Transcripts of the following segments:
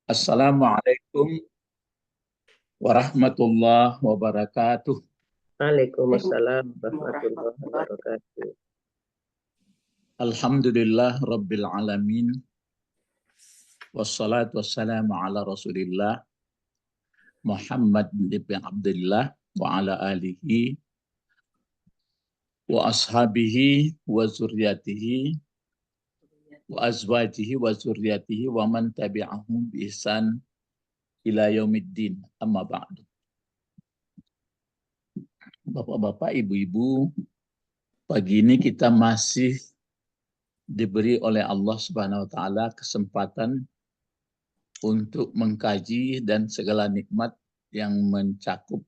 Assalamualaikum warahmatullahi wabarakatuh. Waalaikumsalam warahmatullahi wabarakatuh. Alhamdulillah Rabbil Alamin. Wassalatu wassalamu ala Rasulillah Muhammad bin Abdullah wa ala alihi wa ashabihi wa zurriyatihi wa azwajihi wa zurriyatihi wa man tabi'ahum bi ihsan ila yaumiddin. Amma ba'du. Bapak-bapak, ibu-ibu, pagi ini kita masih diberi oleh Allah Subhanahu wa taala kesempatan untuk mengkaji dan segala nikmat yang mencakup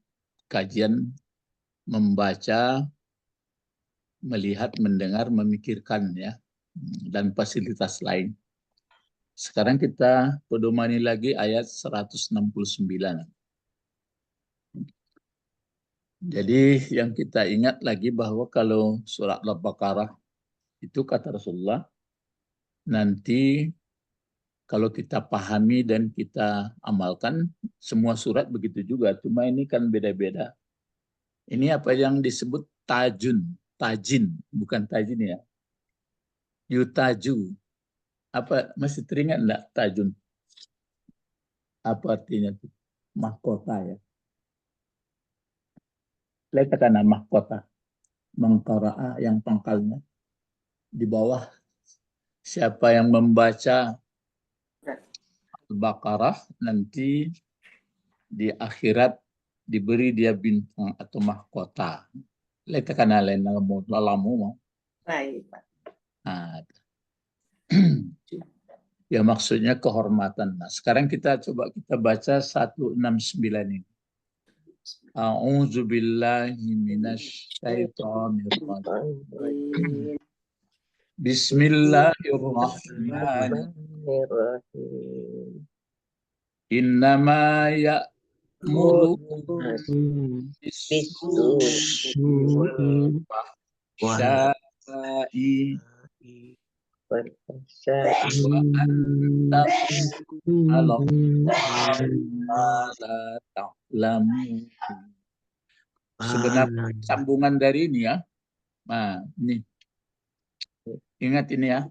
kajian, membaca, melihat, mendengar, memikirkan ya, dan fasilitas lain. Sekarang kita pedomani lagi ayat 169. Jadi yang kita ingat lagi bahwa kalau surat Al-Baqarah itu kata Rasulullah, nanti kalau kita pahami dan kita amalkan, semua surat begitu juga. Cuma ini kan beda-beda. Ini apa yang disebut tajin, bukan tajin ya. Yutaju. Apa masih teringat enggak tajun? Apa artinya itu? Mahkota ya. Lihat kata mahkota. Mengqara'a yang pangkalnya. Di bawah siapa yang membaca Al-Baqarah nanti di akhirat diberi dia bintang atau mahkota. Lihat kata lain lalamu. Baik, Pak. Nah, ya maksudnya kehormatan. Nah, sekarang kita coba kita baca 169 ini. A'udzu billahi minasyaitonir rajim. Bismillahirrahmanirrahim. Innama ya'murukum bis-su'i wal-fahsya'i wa sebenarnya sambungan dari ini ya. Nah, ini. Ingat ini ya.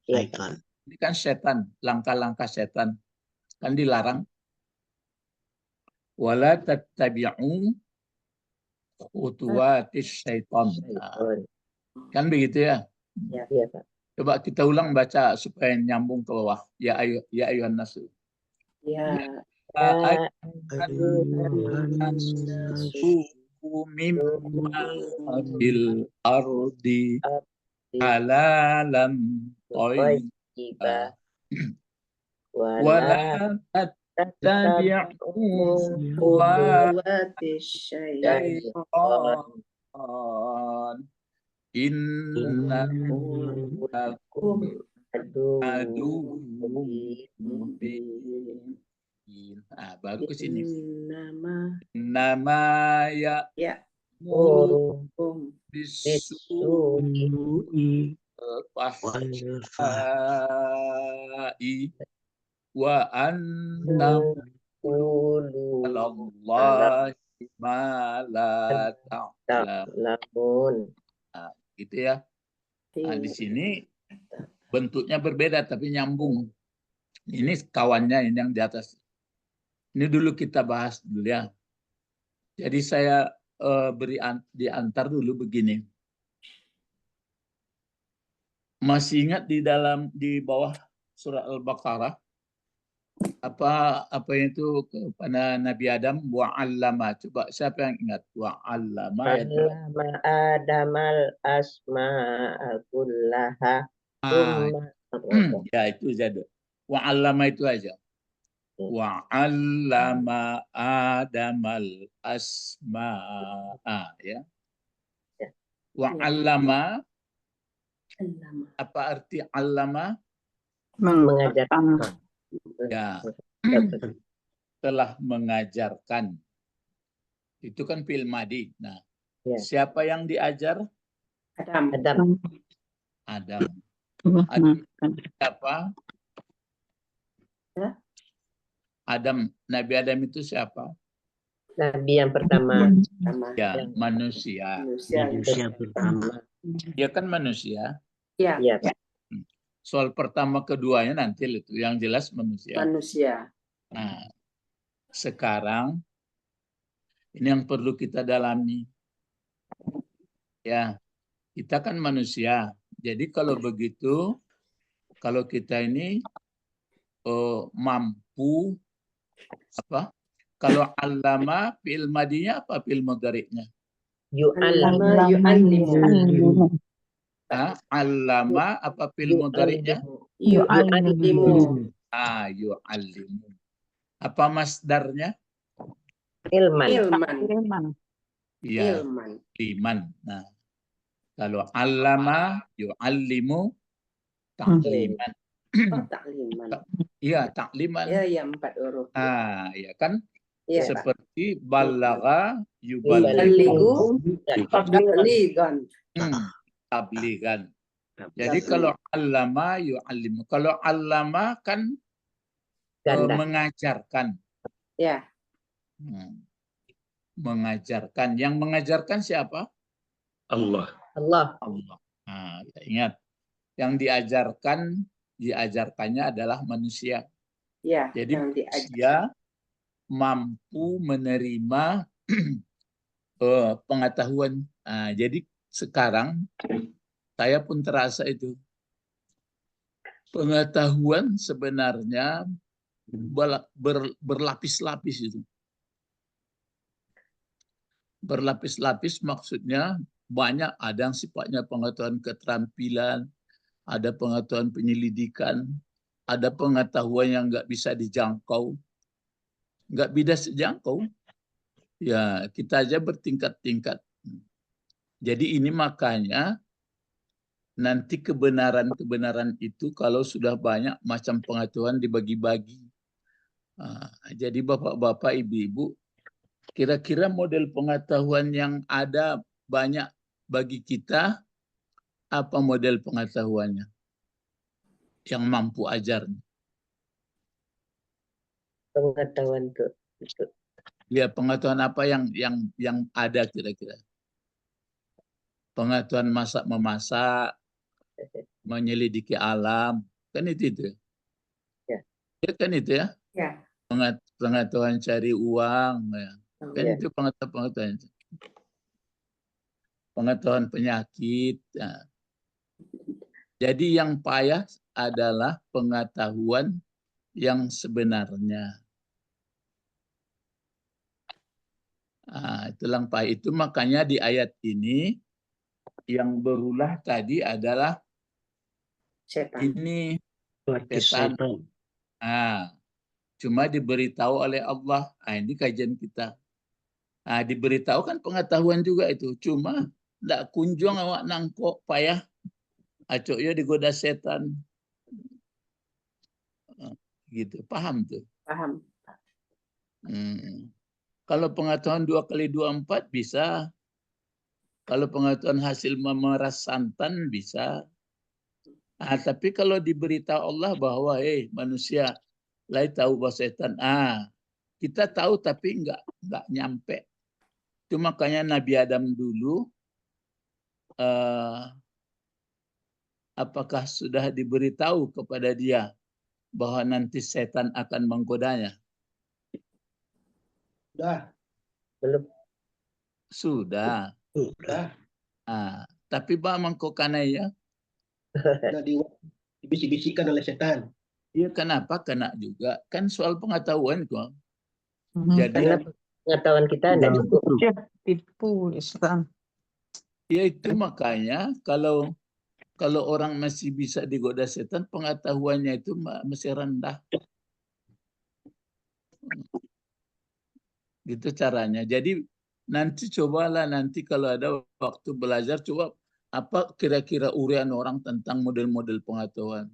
Ini kan setan, langkah-langkah setan. Kan dilarang. Wala tattabi'u khutuwatis syaitan. Nah, kan begitu ya? Iya, Pak. Coba kita ulang baca supaya nyambung ke bawah. Ya ayuhan nasu. Ya. Mimma fil ardi halalan thayyiban wala tattabi'u khutuwatis syaitan innahu lakum aduwwum mubin. Nah, bagus ini. Nama ya murukum bisu'i fahsya'i wa annaqulu alallahi ma la ta'lamun. Nah, gitu ya. Nah, di sini bentuknya berbeda tapi nyambung. Ini kawannya ini yang di atas. Ini dulu kita bahas dulu ya. Jadi saya beri diantar dulu begini. Masih ingat di bawah surah Al-Baqarah apa itu kepada Nabi Adam wa'allama. Coba siapa yang ingat wa'allama ya? Adamal asma'a kullaha. Ya itu saja. Wa'allama itu aja. Wa'allama Adamal asma'a ya. Wa'allama apa arti allama? Mengajarkan. Ya. Telah mengajarkan. Itu kan fi'il madi. Nah, siapa yang diajar? Adam. Adam. Adam siapa? Nabi Adam itu siapa? Nabi yang pertama. Ya, manusia. Manusia pertama. Dia kan manusia. Ya. Soal pertama keduanya nanti itu yang jelas manusia. Nah, sekarang ini yang perlu kita dalami. Ya, kita kan manusia. Jadi kalau begitu, kalau kita ini mampu apa? Kalau allama fi'il madinya apa fi'il mudhari'nya? Yu'allimu. Allama apa fi'il mudhari'nya? Yu'allimu. Yu'allimu. Apa masdarnya? Ilman. Iya, ilman. Nah, kalau allama yu'allimu ta'liman. Takliman. Iya, ta'liman. Ya, 4 huruf. Ya kan? Ya. Seperti balagha Yuballighu yuballighu. tabligan. Tabligan. Jadi kalau allama yu'allimu. Kalau allama kan mengajarkan. Ya. Mengajarkan. Yang mengajarkan siapa? Allah. Nah, ingat. Yang diajarkannya adalah manusia. Ya. Jadi manusia mampu menerima pengetahuan. Jadi sekarang saya pun terasa itu. Pengetahuan sebenarnya berlapis-lapis itu. Berlapis-lapis maksudnya banyak, ada yang sifatnya pengetahuan keterampilan, ada pengetahuan penyelidikan, ada pengetahuan yang nggak bisa dijangkau, nggak bisa dijangkau. Ya, kita aja bertingkat-tingkat. Jadi ini makanya nanti kebenaran itu kalau sudah banyak macam pengetahuan dibagi-bagi. Jadi bapak-bapak, ibu-ibu, kira-kira model pengetahuan yang ada banyak bagi kita, apa model pengetahuannya yang mampu ajarnya? Pengetahuan itu. Ya, pengetahuan apa yang ada kira-kira? Pengetahuan memasak, menyelidiki alam, kan itu. Ya. Ya kan itu ya? Ya. Pengetahuan cari uang, ya. Kan itu pengetahuan. Pengetahuan penyakit. Ya. Jadi yang payah adalah pengetahuan yang sebenarnya. Itulah payah. Itu makanya di ayat ini yang berulah tadi adalah Setan. ini setan. Cuma diberitahu oleh Allah. Ini kajian kita. Diberitahu kan pengetahuan juga itu. Cuma tidak kunjung awak nangkok payah. Acok ya digoda setan. Gitu. Paham tuh? Paham. Kalau pengetahuan 2 kali 2 4 bisa. Kalau pengetahuan hasil memeras santan bisa. Tapi kalau diberitahu Allah bahwa manusia lain tahu bahwa setan. Kita tahu tapi enggak nyampe. Itu makanya Nabi Adam dulu apakah sudah diberitahu kepada dia bahwa nanti setan akan menggodanya? Belum. Sudah. Tapi mengkokana ya. Sudah dibisik-bisikkan oleh setan. Iya, kenapa? Kena juga. Kan soal pengetahuan kok. Jadi karena pengetahuan kita tidak cukup. Tipu Islam. Ya itu makanya kalau orang masih bisa digoda setan, pengetahuannya itu masih rendah. Gitu caranya. Jadi nanti cobalah kalau ada waktu belajar, coba apa kira-kira urian orang tentang model-model pengetahuan.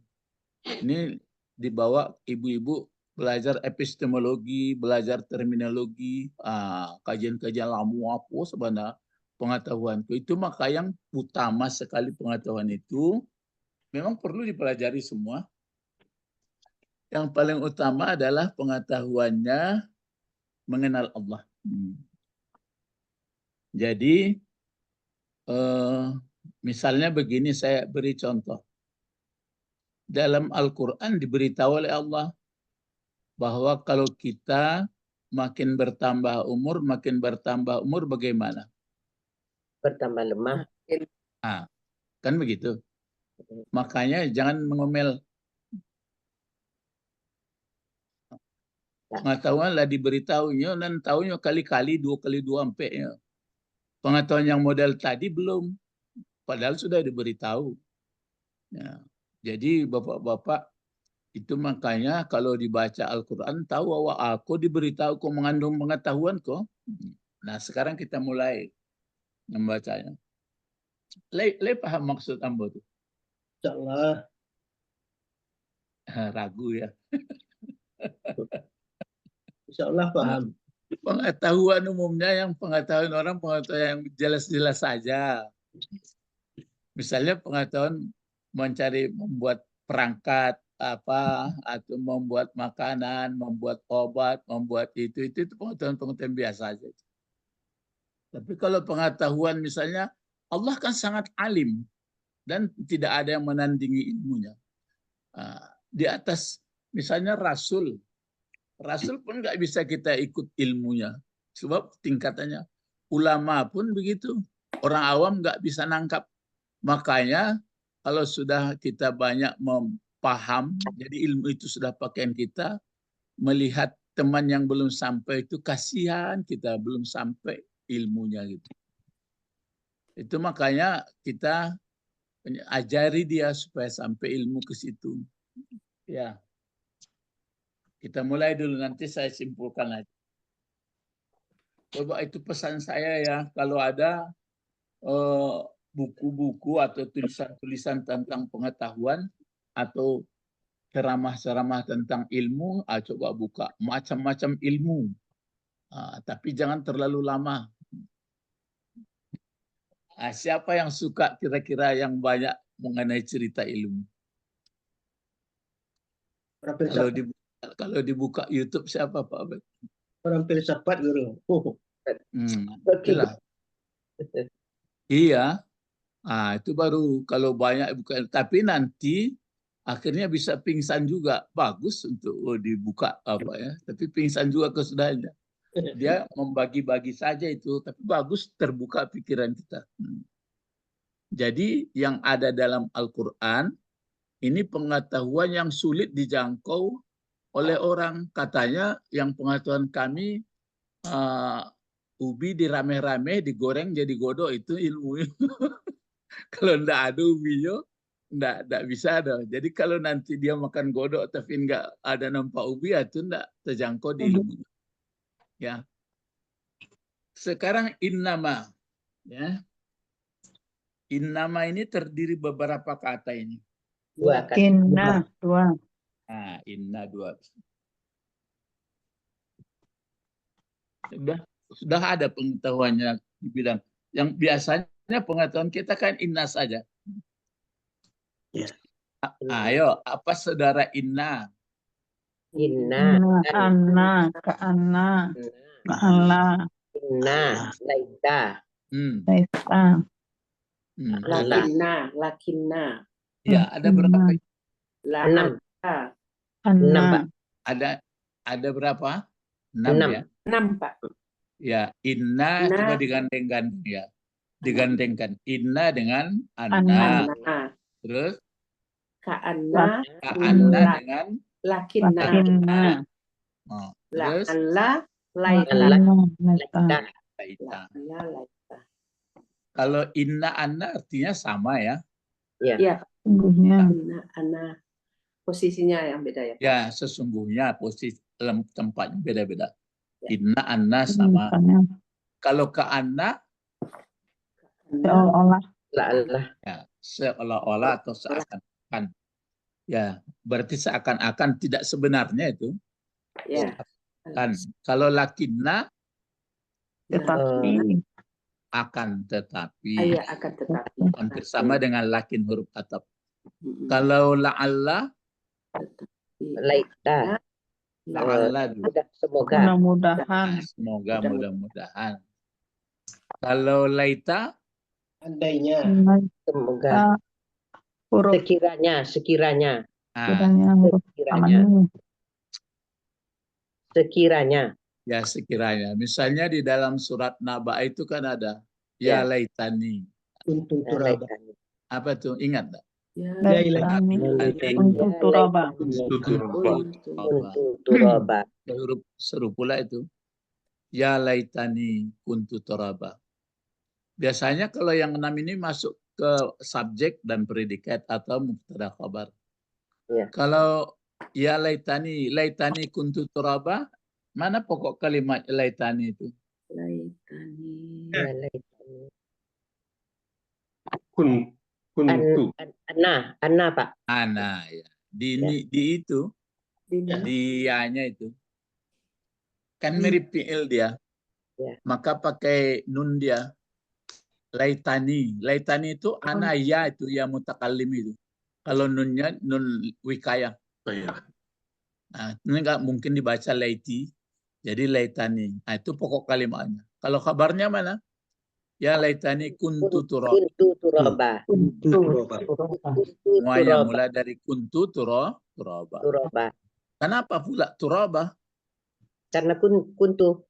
Ini dibawa ibu-ibu belajar epistemologi, belajar terminologi, kajian-kajian lama apa sebenarnya pengetahuanku. Itu maka yang utama sekali pengetahuan itu memang perlu dipelajari semua. Yang paling utama adalah pengetahuannya mengenal Allah. Jadi misalnya begini, saya beri contoh. Dalam Al-Quran diberitahu oleh Allah bahwa kalau kita makin bertambah umur bagaimana? Bertambah lemah. Nah, kan begitu. Makanya jangan mengomel. Pengetahuan lah diberitahunya dan tahunya kali-kali, 2 kali 2 sampai ya. Pengetahuan yang model tadi belum, padahal sudah diberitahu. Ya. Jadi bapak-bapak itu makanya kalau dibaca Al-Quran tahu bahwa aku diberitahu kok mengandung pengetahuan kok. Nah sekarang kita mulai membacanya. Le paham maksud Ambo tuh? Insyaallah. Ragu ya. Insyaallah paham. Pengetahuan umumnya yang pengetahuan orang pengetahuan yang jelas-jelas saja. Misalnya pengetahuan membuat perangkat apa atau membuat makanan, membuat obat, membuat itu pengetahuan biasa saja. Tapi kalau pengetahuan misalnya Allah kan sangat alim dan tidak ada yang menandingi ilmunya. Di atas misalnya Rasul pun nggak bisa kita ikut ilmunya, sebab tingkatannya. Ulama pun begitu, orang awam nggak bisa nangkap. Makanya kalau sudah kita banyak paham, jadi ilmu itu sudah pakaian kita, melihat teman yang belum sampai itu kasihan kita belum sampai ilmunya gitu. Itu makanya kita ajari dia supaya sampai ilmu ke situ. Ya. Kita mulai dulu, nanti saya simpulkan lagi. Coba itu pesan saya ya, kalau ada buku-buku atau tulisan-tulisan tentang pengetahuan atau ceramah-ceramah tentang ilmu, coba buka macam-macam ilmu. Tapi jangan terlalu lama. Siapa yang suka kira-kira yang banyak mengenai cerita ilmu? Kalau dibuka YouTube siapa Pak Abed? Orang filsafat guru. Iya. Itu baru kalau banyak bukan. Tapi nanti akhirnya bisa pingsan juga. Bagus untuk dibuka apa ya. Tapi pingsan juga kesudahannya. Dia membagi-bagi saja itu. Tapi bagus terbuka pikiran kita. Jadi yang ada dalam Al-Quran ini pengetahuan yang sulit dijangkau oleh orang. Katanya yang pengetahuan kami ubi dirame-rame digoreng jadi godok itu ilmu. Kalau enggak ada ubinya enggak bisa ada. Jadi kalau nanti dia makan godok tapi enggak ada nampak ubi itu enggak terjangkau di ilmunya. Ya. Sekarang innama ya. Innama ini terdiri beberapa kata ini. Inna, 2. Inna 2. Sudah ada pengetahuannya dibilang. Yang biasanya pengetahuan kita kan inna saja. Ya. Ayo, apa saudara inna? Inna, Anna, ka'anna, ka'ala, inna, laita. laisa. Lakinna. Ya, ada berapa? Enam. Anna. Ada berapa? 6 ya. 6 Pak. Ya, inna coba digandeng-gandeng ya. Digandengkan inna dengan Anna. anna. Terus Ka'anna dengan lakinna. Terus Laita. Kalau inna anna artinya sama ya. Iya. Sungguhnya. Anna posisinya yang beda ya Pak. Ya, sesungguhnya posisi dalam tempatnya beda-beda. Inna anna sama. Kalau ke anna Seolah-olah. Ya, seolah-olah atau seakan-akan. Ya, berarti seakan-akan tidak sebenarnya itu. Ya. Kalau lakinna Tetapi. akan tetapi. Akan tetapi. Hampir sama dengan lakin huruf atap. Kalau la'alla Laita. La'alla dulu. Semoga. Mudah-mudahan. Semoga, mudah-mudahan. Kalau laita, Andainya. Semoga. Huruf Sekiranya. kiranya huruf Sekiranya. aman. Sekiranya. ya sekiranya. Misalnya di dalam surat Naba itu kan ada ya laitani. Kuntu turaba. Apa tuh? Ingat tak? Laitani untuk turaba. Untuk turaba. Huruf seru pula itu. Ya laitani kuntu turaba. Biasanya kalau yang 6 ini masuk ke subjek dan predikat atau mubtada khabar. Ya. Kalau ya laitani kuntu turaba, mana pokok kalimat laitani itu? Laitani. Ya, laitani. Kuntu. Anna Pak. Ana ya. Di itu, di ya-nya itu. Kan mirip fi'il dia. Ya. Maka pakai nun dia. Laitani. Laitani itu ana ya itu ya mutakallim itu. Kalau nunnya nun wikayah. Nah, ini nggak mungkin dibaca laiti. Jadi laitani. Nah, itu pokok kalimatnya. Kalau kabarnya mana? Ya laitani kuntu turaba. Kuntu turaba. Semuanya mulai dari kuntu turaba. Kenapa pula turaba? Karena kuntu.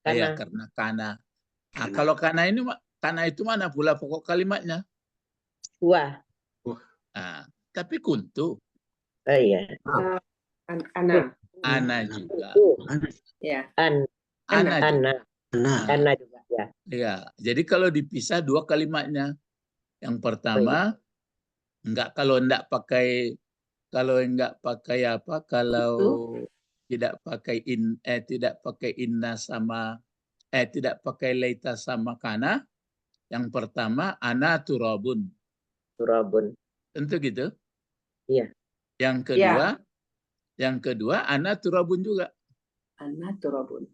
Ya, karena kana. Nah, kalau kana itu mana pula pokok kalimatnya? Wah. Nah, tapi kuntu. Oh iya. Ana. Juga. Ya. Ana juga ya. Ya, jadi kalau dipisah dua kalimatnya. Yang pertama, kalau tidak pakai apa? Kalau tidak pakai inna sama tidak pakai laita sama kana. Yang pertama ana turabun. Tentu gitu. Iya. Yang kedua ana turabun juga. Ana turabun.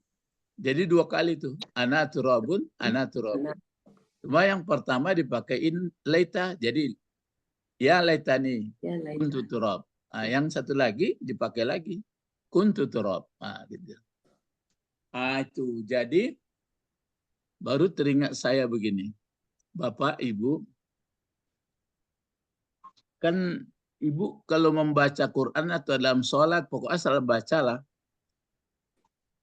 Jadi dua kali tuh. Ana turabun. Cuma yang pertama dipakein laita. Jadi ya laitani kuntu turab. Nah, yang satu lagi dipakai lagi kuntu turab. Nah, gitu. Nah, itu. Jadi baru teringat saya begini. Bapak, Ibu, kan Ibu kalau membaca Quran atau dalam sholat, pokoknya asal bacalah.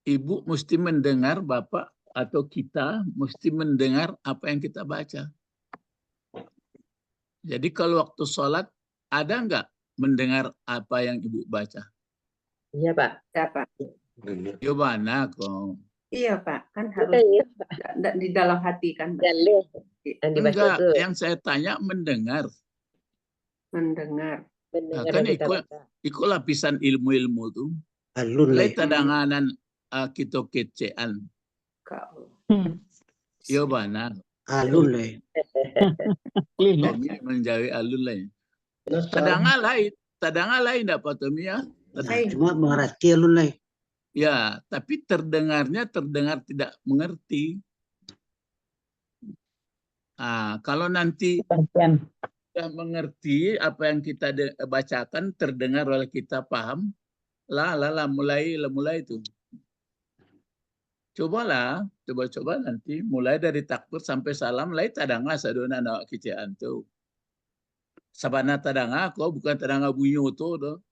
Ibu mesti mendengar, Bapak atau kita mesti mendengar apa yang kita baca. Jadi kalau waktu sholat, ada nggak mendengar apa yang Ibu baca? Iya Pak. Ya Pak. Gimana kok? Iya Pak, kan harus di dalam hati kan. Enggak, yang saya tanya mendengar. Mendengar. Nah, kan ikut lapisan ilmu-ilmu tuh. Mulai tadanganan kita kecean. Yo bana. Alun lah. Tommy menjadi alun lain. Tadangan lain dapat Tommy ya. Cuma mengerti alun lah. Ya, tapi terdengar tidak mengerti. Kalau nanti sudah mengerti apa yang kita bacakan, terdengar oleh kita paham, mulai itu. Coba nanti mulai dari takbir sampai salam, lai tadanga sadona nawak kicaan tuh. Sabana tadanga kok bukan tadanga bunyi itu doh.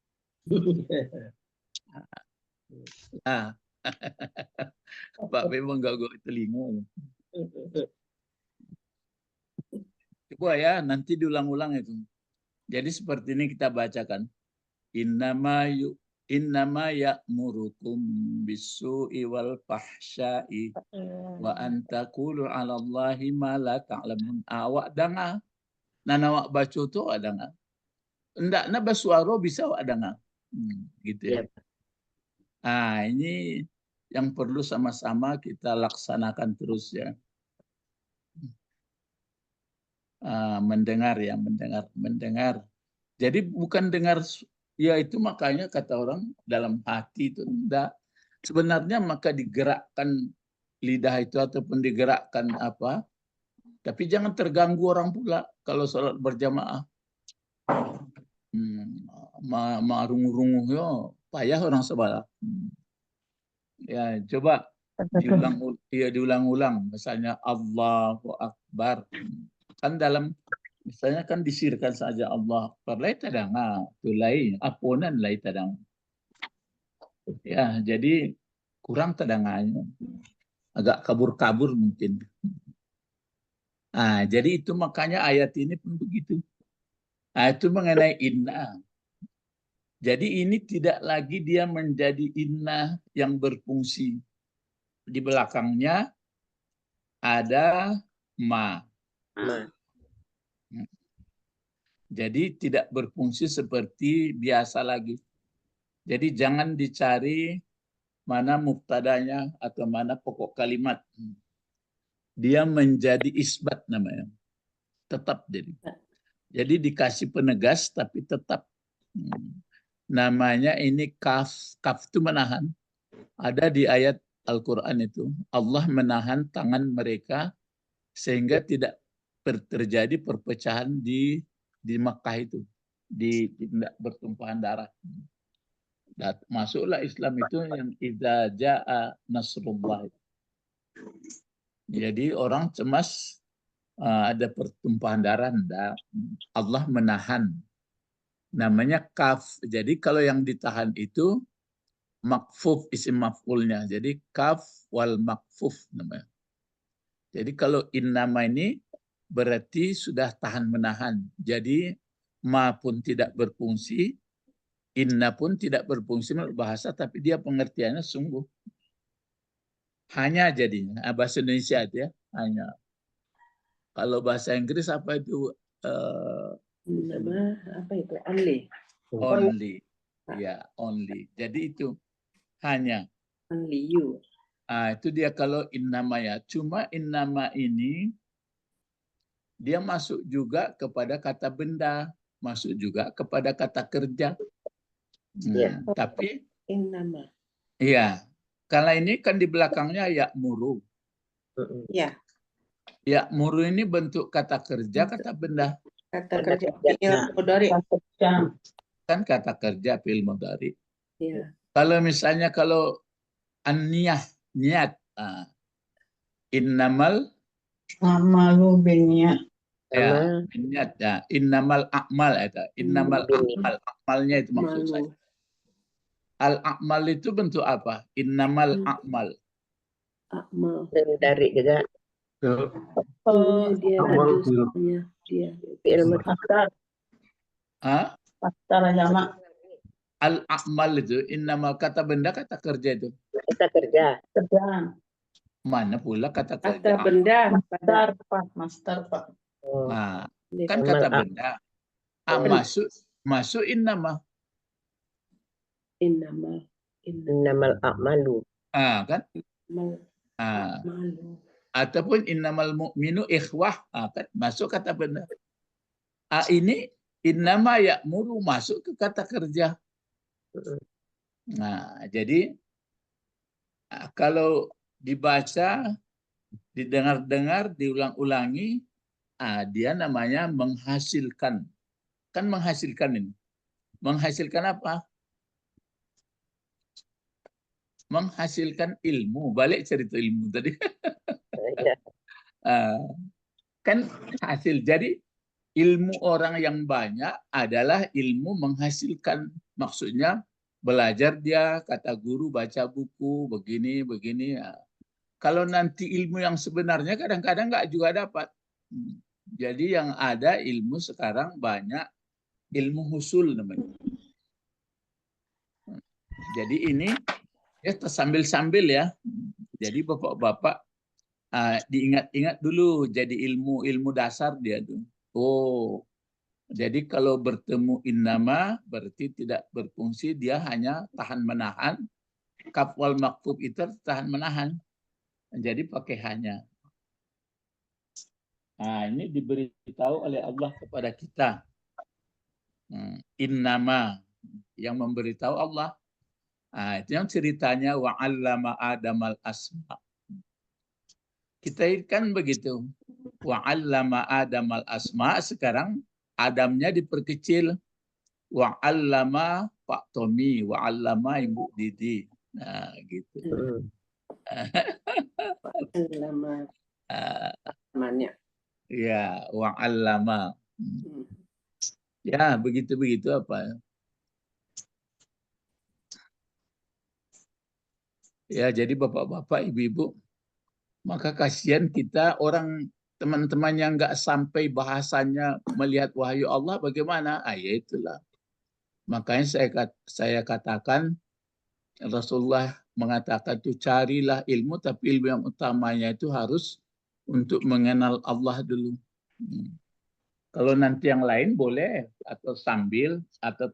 Pak memang gak gue telinga. Coba ya, nanti diulang-ulang itu. Jadi seperti ini kita bacakan. Innama ya'murukum bisu'i wal fahsya'i wa antakulu 'ala Allahi ma la ta'lamun. Awak danga. Nanawak baca tu adanga. Endakna basuaro bisa awak danga. Gitu ya. Ini yang perlu sama-sama kita laksanakan terus ya. Mendengar. Jadi bukan dengar, ya itu makanya kata orang dalam hati itu enggak. Sebenarnya maka digerakkan lidah itu ataupun digerakkan apa. Tapi jangan terganggu orang pula kalau sholat berjamaah. marungu-rungu yo payah orang sebelah. Ya, coba diulang-ulang. Misalnya Allahu Akbar. Kan dalam misalnya kan disirkan saja Allah Akbar. Lai tadang, tulai aponan lai tadang. Ya, jadi kurang tadangannya. Agak kabur-kabur mungkin. Jadi itu makanya ayat ini pun begitu. Itu mengenai inna. Jadi ini tidak lagi dia menjadi inna yang berfungsi. Di belakangnya ada ma. Jadi tidak berfungsi seperti biasa lagi. Jadi jangan dicari mana mubtadanya atau mana pokok kalimat. Dia menjadi isbat namanya. Tetap jadi. Jadi dikasih penegas tapi tetap. Namanya ini kaf. Kaf itu menahan. Ada di ayat Al-Quran itu. Allah menahan tangan mereka sehingga tidak terjadi perpecahan di Makkah itu. Tidak bertumpahan darah. Masuklah Islam itu yang idza jaa nasrullah. Jadi orang cemas ada pertumpahan darah. Allah menahan. Namanya kaf. Jadi kalau yang ditahan itu makfuf isim maf'ulnya. Jadi kaf wal makfuf namanya. Jadi kalau innama ini berarti sudah tahan menahan. Jadi ma pun tidak berfungsi, inna pun tidak berfungsi menurut bahasa, tapi dia pengertiannya sungguh. Hanya jadinya. Bahasa Indonesia itu ya, hanya. Kalau bahasa Inggris apa itu? Nama apa itu? Only. Only. Ya, only. Jadi itu hanya. Only you. Itu dia kalau innama ya. Cuma innama ini dia masuk juga kepada kata benda, masuk juga kepada kata kerja. Tapi innama. Iya. Kalau ini kan di belakangnya ya'muru. Ya. Ya'muru ini bentuk kata kerja, kata benda. Kata kerja fi'il mudhari. Kan kata kerja fi'il mudhari. Ya. Kalau misalnya kalau an-niyah, niat. Innamal amalu binniyat. Ya, niat ya. Innamal a'mal itu. Innamal a'mal. A'malnya itu maksud saya. Al-a'mal itu bentuk apa? Innamal a'mal. A'mal. Dari juga. Dia dosanya. Dia. Pasar. Pasar jamak. Al-a'mal itu innamal kata benda, kata kerja itu. Kata kerja. Kerjaan. Mana pula kata kerja? Kata benda. Master Pak. Master Pak. Kan kata benda. Masuk innama. Innamal a'malu. Kan? Ataupun innamal mu'minu ikhwah. Kan? Masuk kata benda. Ini innama ya'muru masuk ke kata kerja. Jadi kalau dibaca, didengar-dengar, diulang-ulangi, dia namanya menghasilkan. Kan menghasilkan ini. Menghasilkan apa? Menghasilkan ilmu. Balik cerita ilmu tadi. Kan hasil. Jadi ilmu orang yang banyak adalah ilmu menghasilkan. Maksudnya belajar dia, kata guru, baca buku, begini. Kalau nanti ilmu yang sebenarnya kadang-kadang nggak juga dapat. Jadi yang ada ilmu sekarang banyak ilmu husul namanya. Jadi ini ya tersambil-sambil ya. Jadi bapak-bapak diingat-ingat dulu jadi ilmu dasar dia tuh. Jadi kalau bertemu innama berarti tidak berfungsi, dia hanya tahan menahan. Kaf wal makfuf itu tahan menahan. Jadi pakai hanya. Ini diberitahu oleh Allah kepada kita. Innama yang memberitahu Allah. Itu yang ceritanya wa'allama Adamal asma. Kita kan begitu. Wa'allama Adamal asma, sekarang Adamnya diperkecil. wa 'allama Pak Tommy, wa 'allama Ibu Didi. Nah, gitu. Lama namanya. Ya, wa 'allama. Ya, begitu-begitu apa ya. Ya, jadi bapak-bapak, ibu-ibu, maka kasihan kita orang teman-teman yang nggak sampai bahasanya melihat wahyu Allah bagaimana? Ya itulah. Makanya saya katakan Rasulullah mengatakan itu carilah ilmu, tapi ilmu yang utamanya itu harus untuk mengenal Allah dulu. Kalau nanti yang lain boleh atau sambil atau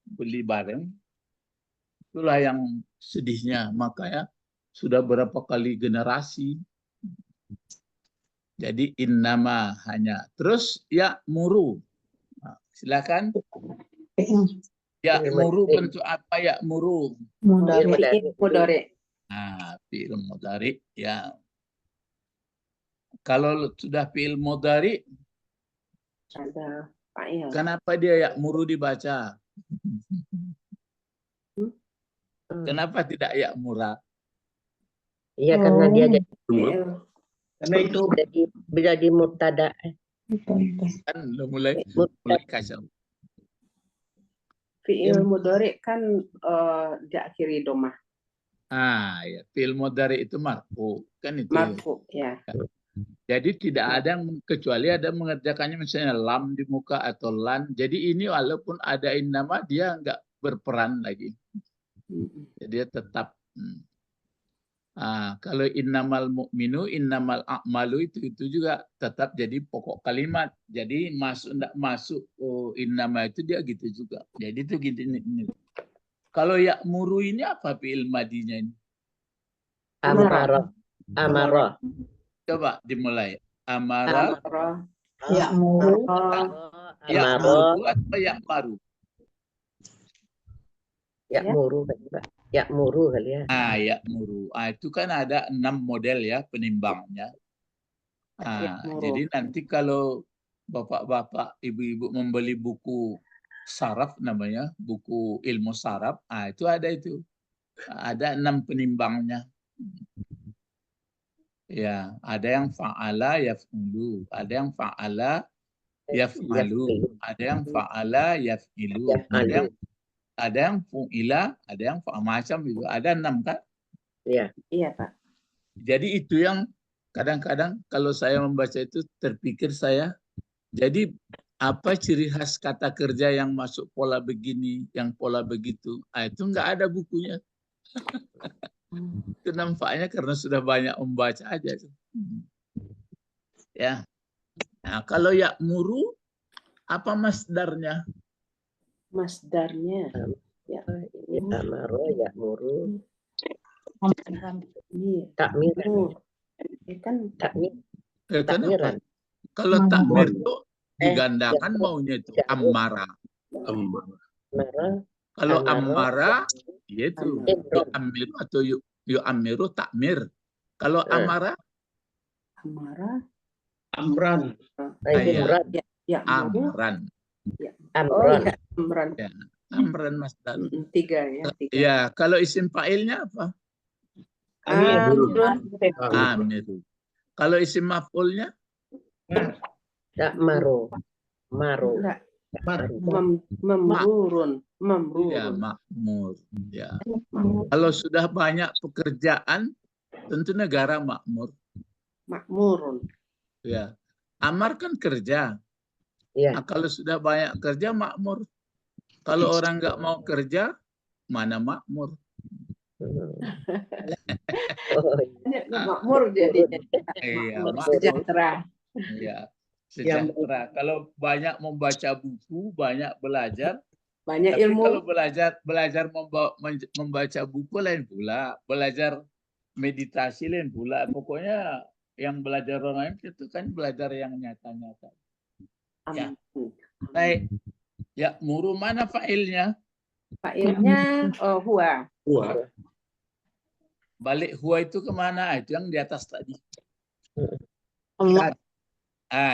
beli bareng. Itulah yang sedihnya. Makanya sudah berapa kali generasi. Jadi innama hanya. Terus ya muru. Nah, silakan. Ya muru bentuk apa ya muru? Mudhari. Nah, fi'il mudhari ya. Kalau sudah fi'il mudhari, Ada fa'il. kenapa dia ya muru dibaca? Kenapa tidak ya murah? Iya, karena dia jadi Karena itu jadi mubtada. Kan mulai kacau. Fi'il mudhari kan diakhiri domah. Ya, fi'il mudhari itu marfu, kan itu. Marfu, ya. Jadi tidak ada yang kecuali ada mengerjakannya misalnya lam di muka atau lan. Jadi ini walaupun ada innama dia nggak berperan lagi. Jadi dia tetap. Kalau innamal mu'minu, innamal a'malu itu juga tetap jadi pokok kalimat. Jadi enggak masuk innama itu dia gitu juga. Jadi itu gini. Kalau ya'muru ini apa fi'il madinya ini? Amara. Coba dimulai. Amara. Ya'muru. Ya'muru atau ya'maru? Ya'muru kan, Ya'muru kali ya. Ya'muru. Itu kan ada 6 model ya penimbangnya. Jadi nanti kalau bapak-bapak, ibu-ibu membeli buku saraf namanya, buku ilmu saraf, itu ada itu. Ada 6 penimbangnya. Ya, ada yang fa'ala yaf'ulu, ada yang fa'ala yaf'alu, ada yang fa'ala yaf'ilu, ada yang fu'ila, ada yang macam itu. Ada 6 kan? Iya, Pak. Jadi itu yang kadang-kadang kalau saya membaca itu terpikir saya, jadi apa ciri khas kata kerja yang masuk pola begini, yang pola begitu? Itu nggak ada bukunya. Itu nampaknya karena sudah banyak membaca aja. Ya. Nah, kalau ya'muru, apa masdarnya? Masdarnya. Ya, ini amaro ya'muru. Takmir. Kan Takmiran. Kalau takmir itu digandakan maunya itu ammara. Kalau ammara yaitu yu'ammiru atau yu'ammiru takmir. Kalau amara Amran. Amran. Amran. Ya, Amran masdar. 3 ya. Ya, kalau isim fa'ilnya apa? Amiru. Kalau isim maf'ulnya? Maru. Memrurun. Ya, makmur. Ya. Kalau sudah banyak pekerjaan, tentu negara makmur. Makmurun. Ya. Amar kan kerja. Nah, kalau sudah banyak kerja, makmur. Kalau orang nggak mau kerja, mana makmur? Makmur jadi. Sejahtera. Ya, sejahtera. Kalau banyak membaca buku, banyak belajar, banyak tapi ilmu. kalau belajar membaca buku lain pula, belajar meditasi lain pula. Pokoknya yang belajar orang lain itu kan belajar yang nyata-nyata. Ya. Baik. Ya, muru mana fa'ilnya? Fa'ilnya huwa. Balik huwa itu kemana? Itu yang di atas tadi. Allah.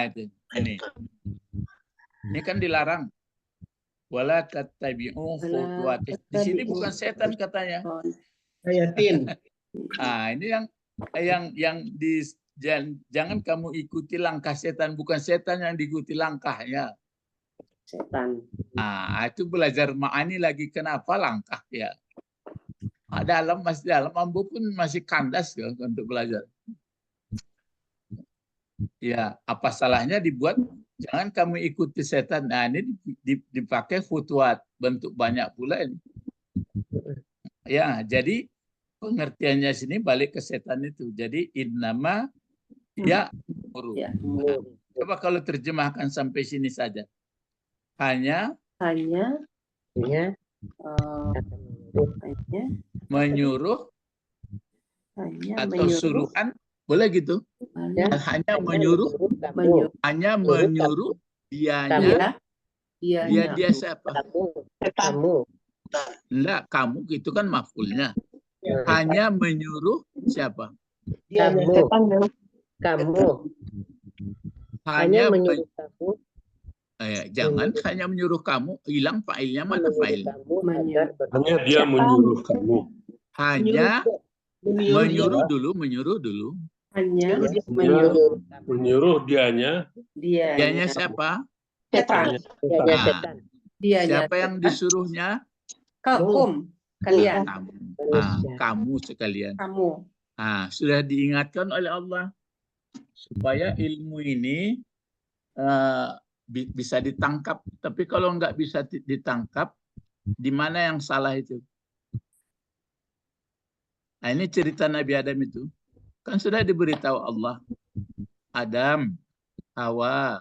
Itu. Ini kan dilarang. Wala tattabi'u khutuwatis. Di sini bukan setan katanya. Ayatin. Ah, ini yang jangan kamu ikuti langkah setan, bukan setan yang diikuti langkahnya. Setan. Ah, itu belajar ma'ani lagi, kenapa langkah ya. Masih dalam ambo pun masih kandas ya untuk belajar. Ya, apa salahnya dibuat jangan kamu ikuti setan. Nah, ini dipakai futuat, bentuk banyak pula ini. Ya, jadi pengertiannya sini balik ke setan itu. Jadi innama ya muru. Ya. Nah, coba kalau terjemahkan sampai sini saja. Hanya menyuruh atau suruhan, boleh gitu? Hanya menyuruh, dianya, dia siapa? Kamu. Enggak, kamu itu kan maf'ulnya. Hanya menyuruh siapa? Kamu. Hanya menyuruh kamu. Jangan hanya menyuruh kamu, hilang fa'ilnya, mana fa'il? Hanya dia menyuruh kamu. Hanya menyuruh dulu. Hanya Menyuruh dianya. Dianya siapa? Setan. Siapa yang disuruhnya? Kalian. Kamu sekalian. Kamu. Sudah diingatkan oleh Allah supaya ilmu ini bisa ditangkap. Tapi kalau nggak bisa ditangkap, di mana yang salah itu? Nah, ini cerita Nabi Adam itu. Kan sudah diberitahu Allah. Adam, Hawa.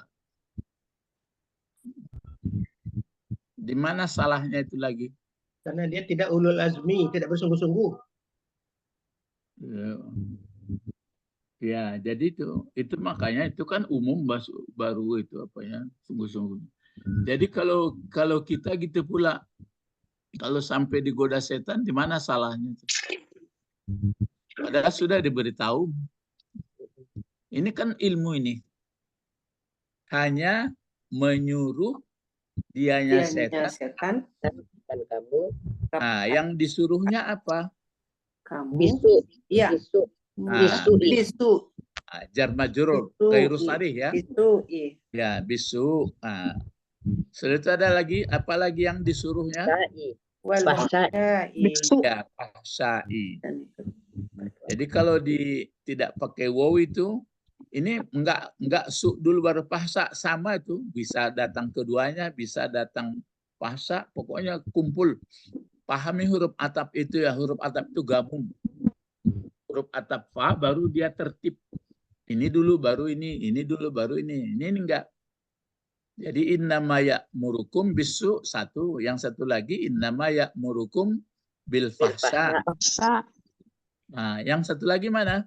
Di mana salahnya itu lagi? Karena dia tidak ulul azmi, tidak bersungguh-sungguh. Ya, jadi itu makanya itu kan umum baru itu apa ya, sungguh-sungguh. Jadi kalau kita gitu pula, kalau sampai digoda setan, di mana salahnya? Padahal sudah diberitahu. Ini kan ilmu ini. Hanya menyuruh dianya setan. Dan kamu. Nah, yang disuruhnya apa? Kamu. Bisu. Iya. Bisu. Jar majrur, ghairu sharih ya. Bisu. Ya, bisu. Setelah itu ada lagi, apa lagi yang disuruhnya? Ya, pasai. Jadi kalau tidak pakai waw itu, ini enggak su dulu baru pahsa, sama itu, bisa datang keduanya, bisa datang pahsa, pokoknya kumpul. Pahami huruf atap itu ya, huruf atap itu gabung. Huruf atap fa baru dia tertib. Ini dulu baru ini dulu baru ini. Ini enggak. Jadi innama ya'murukum bisu satu, yang satu lagi innama ya'murukum bil fahsya. Nah, yang satu lagi mana?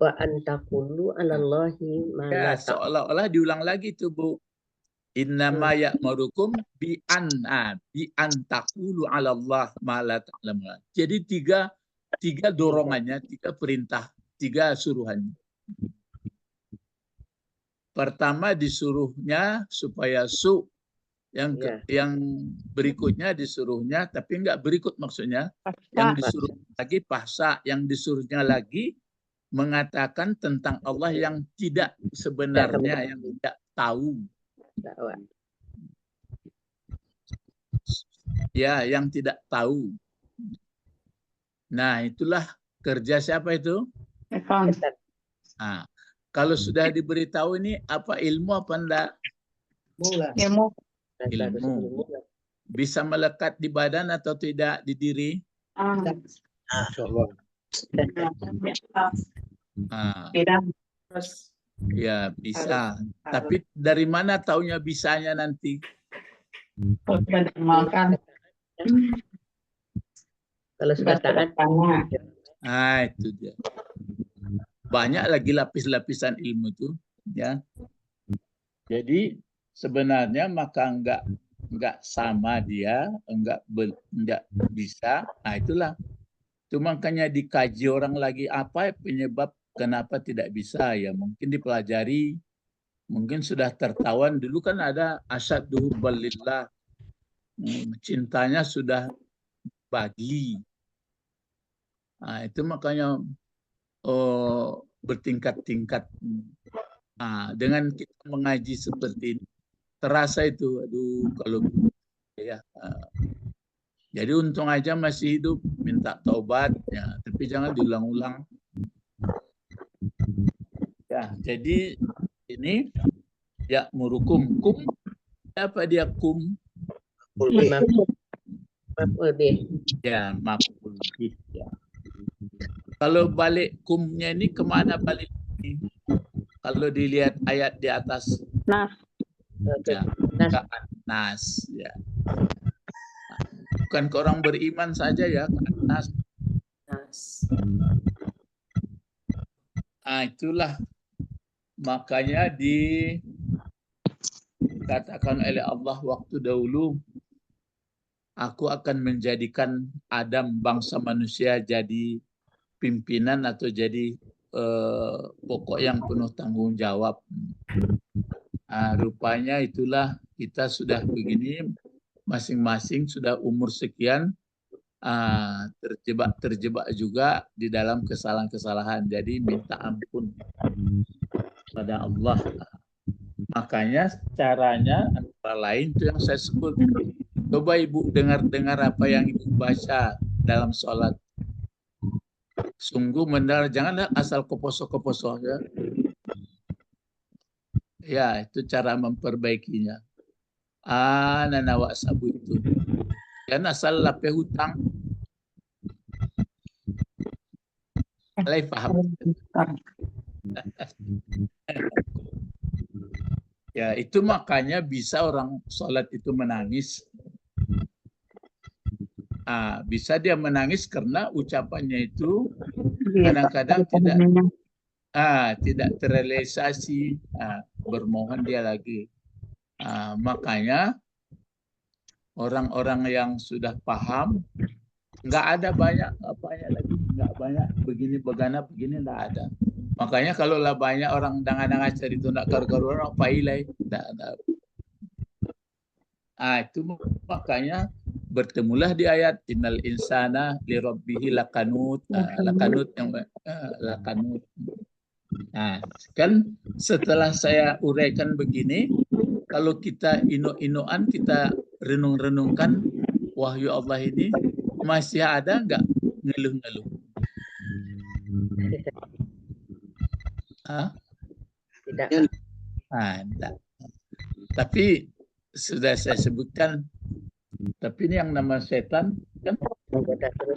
Wa antaqulu 'alallahi ma la seolah-olah diulang lagi tuh, Bu. Innama ya'murukum bi an taqulu 'alallah ma la ta'lamun. Jadi tiga dorongannya, tiga perintah, tiga suruhannya. Pertama disuruhnya supaya yang berikutnya disuruhnya, tapi enggak berikut maksudnya. Yang disuruh lagi pahsa, yang disuruhnya lagi mengatakan tentang Allah yang tidak sebenarnya, yang tidak tahu. Ya, yang tidak tahu. Nah, itulah kerja siapa itu? Nah, kalau sudah diberitahu ini apa ilmu apa enggak? Ilmu. Bisa melekat di badan atau tidak di diri? Ya, bisa. Tapi dari mana taunya bisanya nanti? Kalau sudah taat. Itu dia. Banyak lagi lapis-lapisan ilmu itu, ya. Jadi sebenarnya maka enggak sama dia, enggak bisa. Nah, itulah. Itu makanya dikaji orang lagi apa penyebab kenapa tidak bisa, ya mungkin dipelajari mungkin sudah tertawan. Dulu kan ada asyaddu hubban lillah. Cintanya sudah bagi. Nah, itu makanya bertingkat-tingkat. Nah, dengan kita mengaji seperti ini, terasa itu, aduh, kalau ya. Jadi untung aja masih hidup, minta taubat, ya, tapi jangan diulang-ulang. Ya, jadi ini ya murukum kum, apa dia kum? Maf'ul bih. Ya, maf'ul bih. Ya. Kalau balik kumnya ini kemana balik ini? Kalau dilihat ayat di atas, Nas. ya, nas, ya. Bukan ke orang beriman saja ya, nas. Nah, itulah makanya dikatakan oleh Allah waktu dahulu, aku akan menjadikan Adam bangsa manusia jadi pimpinan atau jadi pokok yang penuh tanggung jawab. Nah, rupanya itulah kita sudah begini, masing-masing sudah umur sekian, terjebak juga di dalam kesalahan-kesalahan. Jadi minta ampun pada Allah. Makanya caranya antara lain itu yang saya sebut. Coba Ibu dengar apa yang Ibu baca dalam sholat. Sungguh benar, jangan asal koposo-koposo ya. Ya, itu cara memperbaikinya. Nanawa sabu itu. Jangan asal lape hutang. Alay paham. Ya, itu makanya bisa orang sholat itu menangis. Bisa dia menangis karena ucapannya itu kadang-kadang tidak terrealisasi. Bermohon dia lagi. Makanya orang-orang yang sudah paham, nggak ada banyak apanya lagi, nggak banyak begini begana begini, nggak ada. Makanya kalau lah banyak orang dangan-dangan cerita nak karu-karuan apa ilai, nggak ada. Itu makanya bertemulah di ayat innal insana li rabbihi lakanut, lakanut yang lakanut. Nah, kan setelah saya uraikan begini, kalau kita inu-inuan, kita renung-renungkan wahyu Allah ini, masih ada nggak ngeluh-ngeluh? Tidak. Enggak. Tapi sudah saya sebutkan, tapi ini yang nama setan kan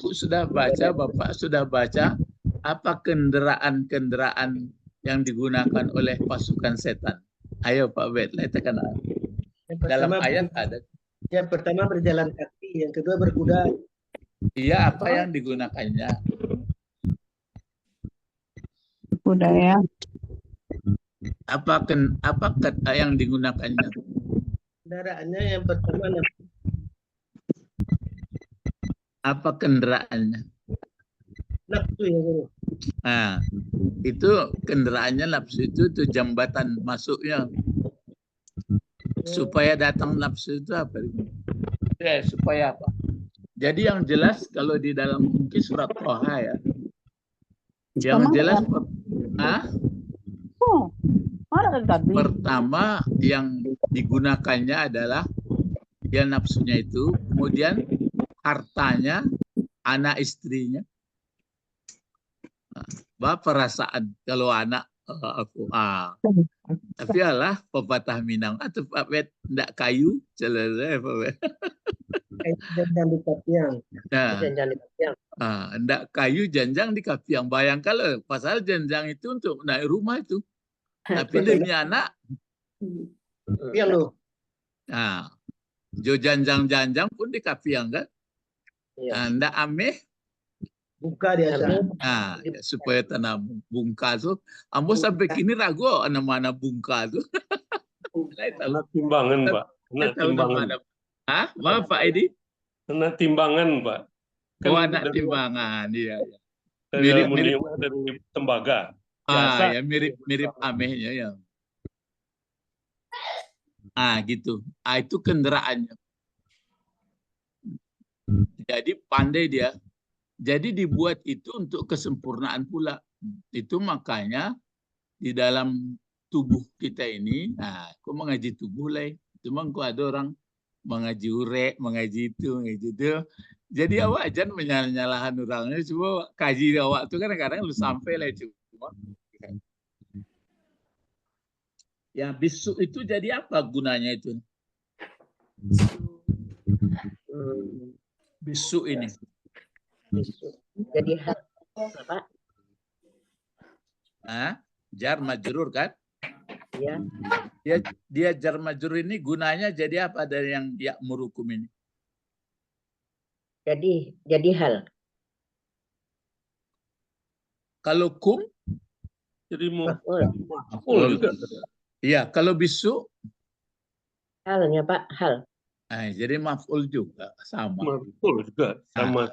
sudah baca, Bapak sudah baca apa kendaraan-kendaraan yang digunakan oleh pasukan setan. Ayo Pak Bet, letakkan dalam ayat ada. Yang pertama berjalan kaki, yang kedua berkuda. Iya, apa yang digunakannya? Kuda ya. Apa yang digunakannya? Kendaraannya yang pertama apa kendaraannya? nafsu ya Guru. Itu kendaraannya nafsu itu jambatan masuknya. Supaya datang nafsu itu apa? Supaya apa? Jadi yang jelas kalau di dalam mungkin surat Toha ya. Yang jelas pertama yang digunakannya adalah dia nafsunya itu, kemudian hartanya, anak istrinya, perasaan kalau anak tapi alah pepatah Minang atau Pak Bet ndak kayu celele Pak Bet. Janjang di kapiang. Ndak kayu janjang di kapiang. Bayangkan loh, pasal janjang itu untuk naik rumah itu. Tapi demi anak Kapiang loh. Jo janjang-janjang pun di kapiang kan. Ndak ameh Buka dia supaya tanam bungka tuh. Ambo sampai kini ragu mana bungka tuh. Kena timbangan Pak. Kena timbangan. Maaf Pak Edi. Kena timbangan Pak. Anak timbangan, iya. Mirip dari tembaga. Ya mirip amehnya ya. Gitu. Itu kendaraannya. Jadi pandai dia. Jadi dibuat itu untuk kesempurnaan pula. Itu makanya di dalam tubuh kita ini, aku mengaji tubuh lah. Cuma kok ada orang mengaji urek, mengaji itu. Jadi awak jangan menyalah-nyalahan orangnya. Cuma kaji awak itu kadang-kadang lu sampai lah cuma. Ya bisu itu jadi apa gunanya itu? Bisu ini. Jadi hal apa? Jar majrur kan? Ya. Dia jar majrur ini gunanya jadi apa dari yang ya'murukum ini? Jadi hal. Kalau kum Jadi Maf'ul. juga. iya, kalau bisu Halnya Pak, hal. jadi maf'ul juga sama. Maf'ul juga sama.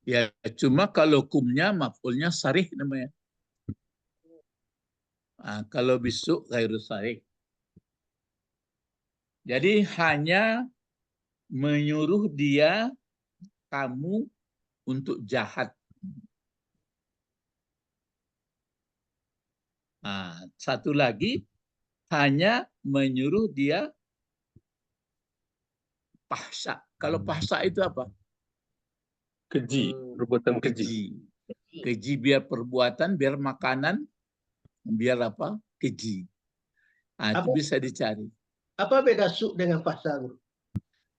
Ya, cuma kalau kumnya maf'ulnya sarih namanya. Kalau bisu ghairu sarih. Jadi hanya menyuruh dia kamu untuk jahat. Satu lagi hanya menyuruh dia pahsa. Kalau pahsa itu apa? Keji, perbuatan keji. Keji biar perbuatan, biar makanan, biar apa? Keji. Itu bisa dicari. Apa beda su dengan pahsa, Guru?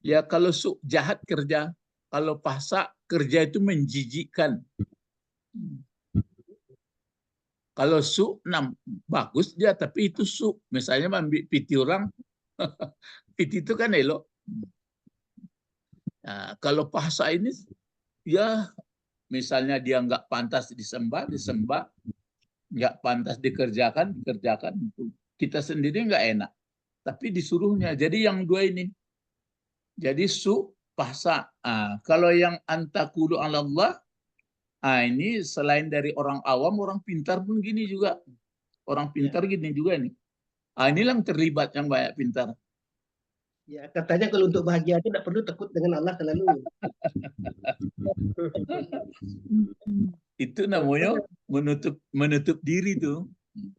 Ya kalau su jahat kerja, kalau pahsa kerja itu menjijikkan. Kalau su bagus dia, tapi itu su. Misalnya ambil piti orang, piti itu kan elok. Kalau pahsa ini, ya misalnya dia nggak pantas disembah, nggak pantas dikerjakan. Kita sendiri nggak enak, tapi disuruhnya. Jadi yang dua ini. Jadi su, pahsa. Kalau yang antakulu ala Allah, ini selain dari orang awam, orang pintar pun gini juga. Orang pintar gini juga nih. Inilah yang terlibat yang banyak pintar. Ya, katanya kalau untuk bahagia itu tidak perlu takut dengan Allah selalu. Itu namanya menutup diri tuh.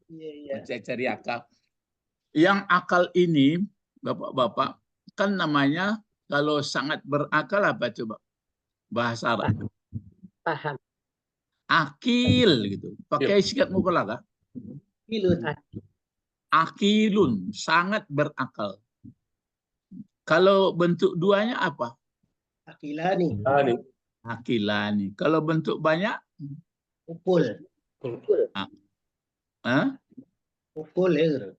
Iya. Mencari akal. Yang akal ini, bapak-bapak, kan namanya kalau sangat berakal apa coba? Bahasa Arab. Paham. Akil gitu. Pakai sikat mukallaf. Akilun, sangat berakal. Kalau bentuk duanya apa? Akilani. Akilani. Kalau bentuk banyak? Ukul. Ukul ya.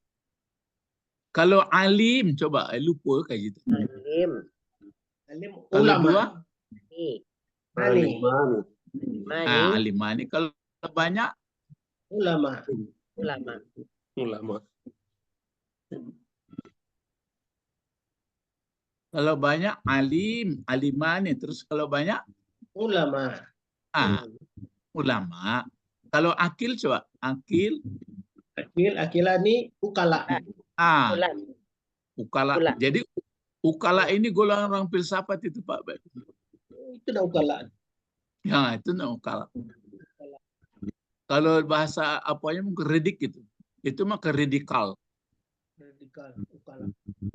Kalau alim, coba lupa kayak gitu. Alim. Kalau dua? Alimani. Kalau banyak? Ulama. Kalau banyak alim, alimani. Terus kalau banyak? Ulama. Ulama. Kalau akil coba, akil. Akilani, ukala. Ukala. Jadi ukala ini golongan orang filsafat itu Pak. Itu dah ukala. Ya, itu ukala. Kalau bahasa apanya mungkin redik gitu. Itu mah keredikal. Ukala.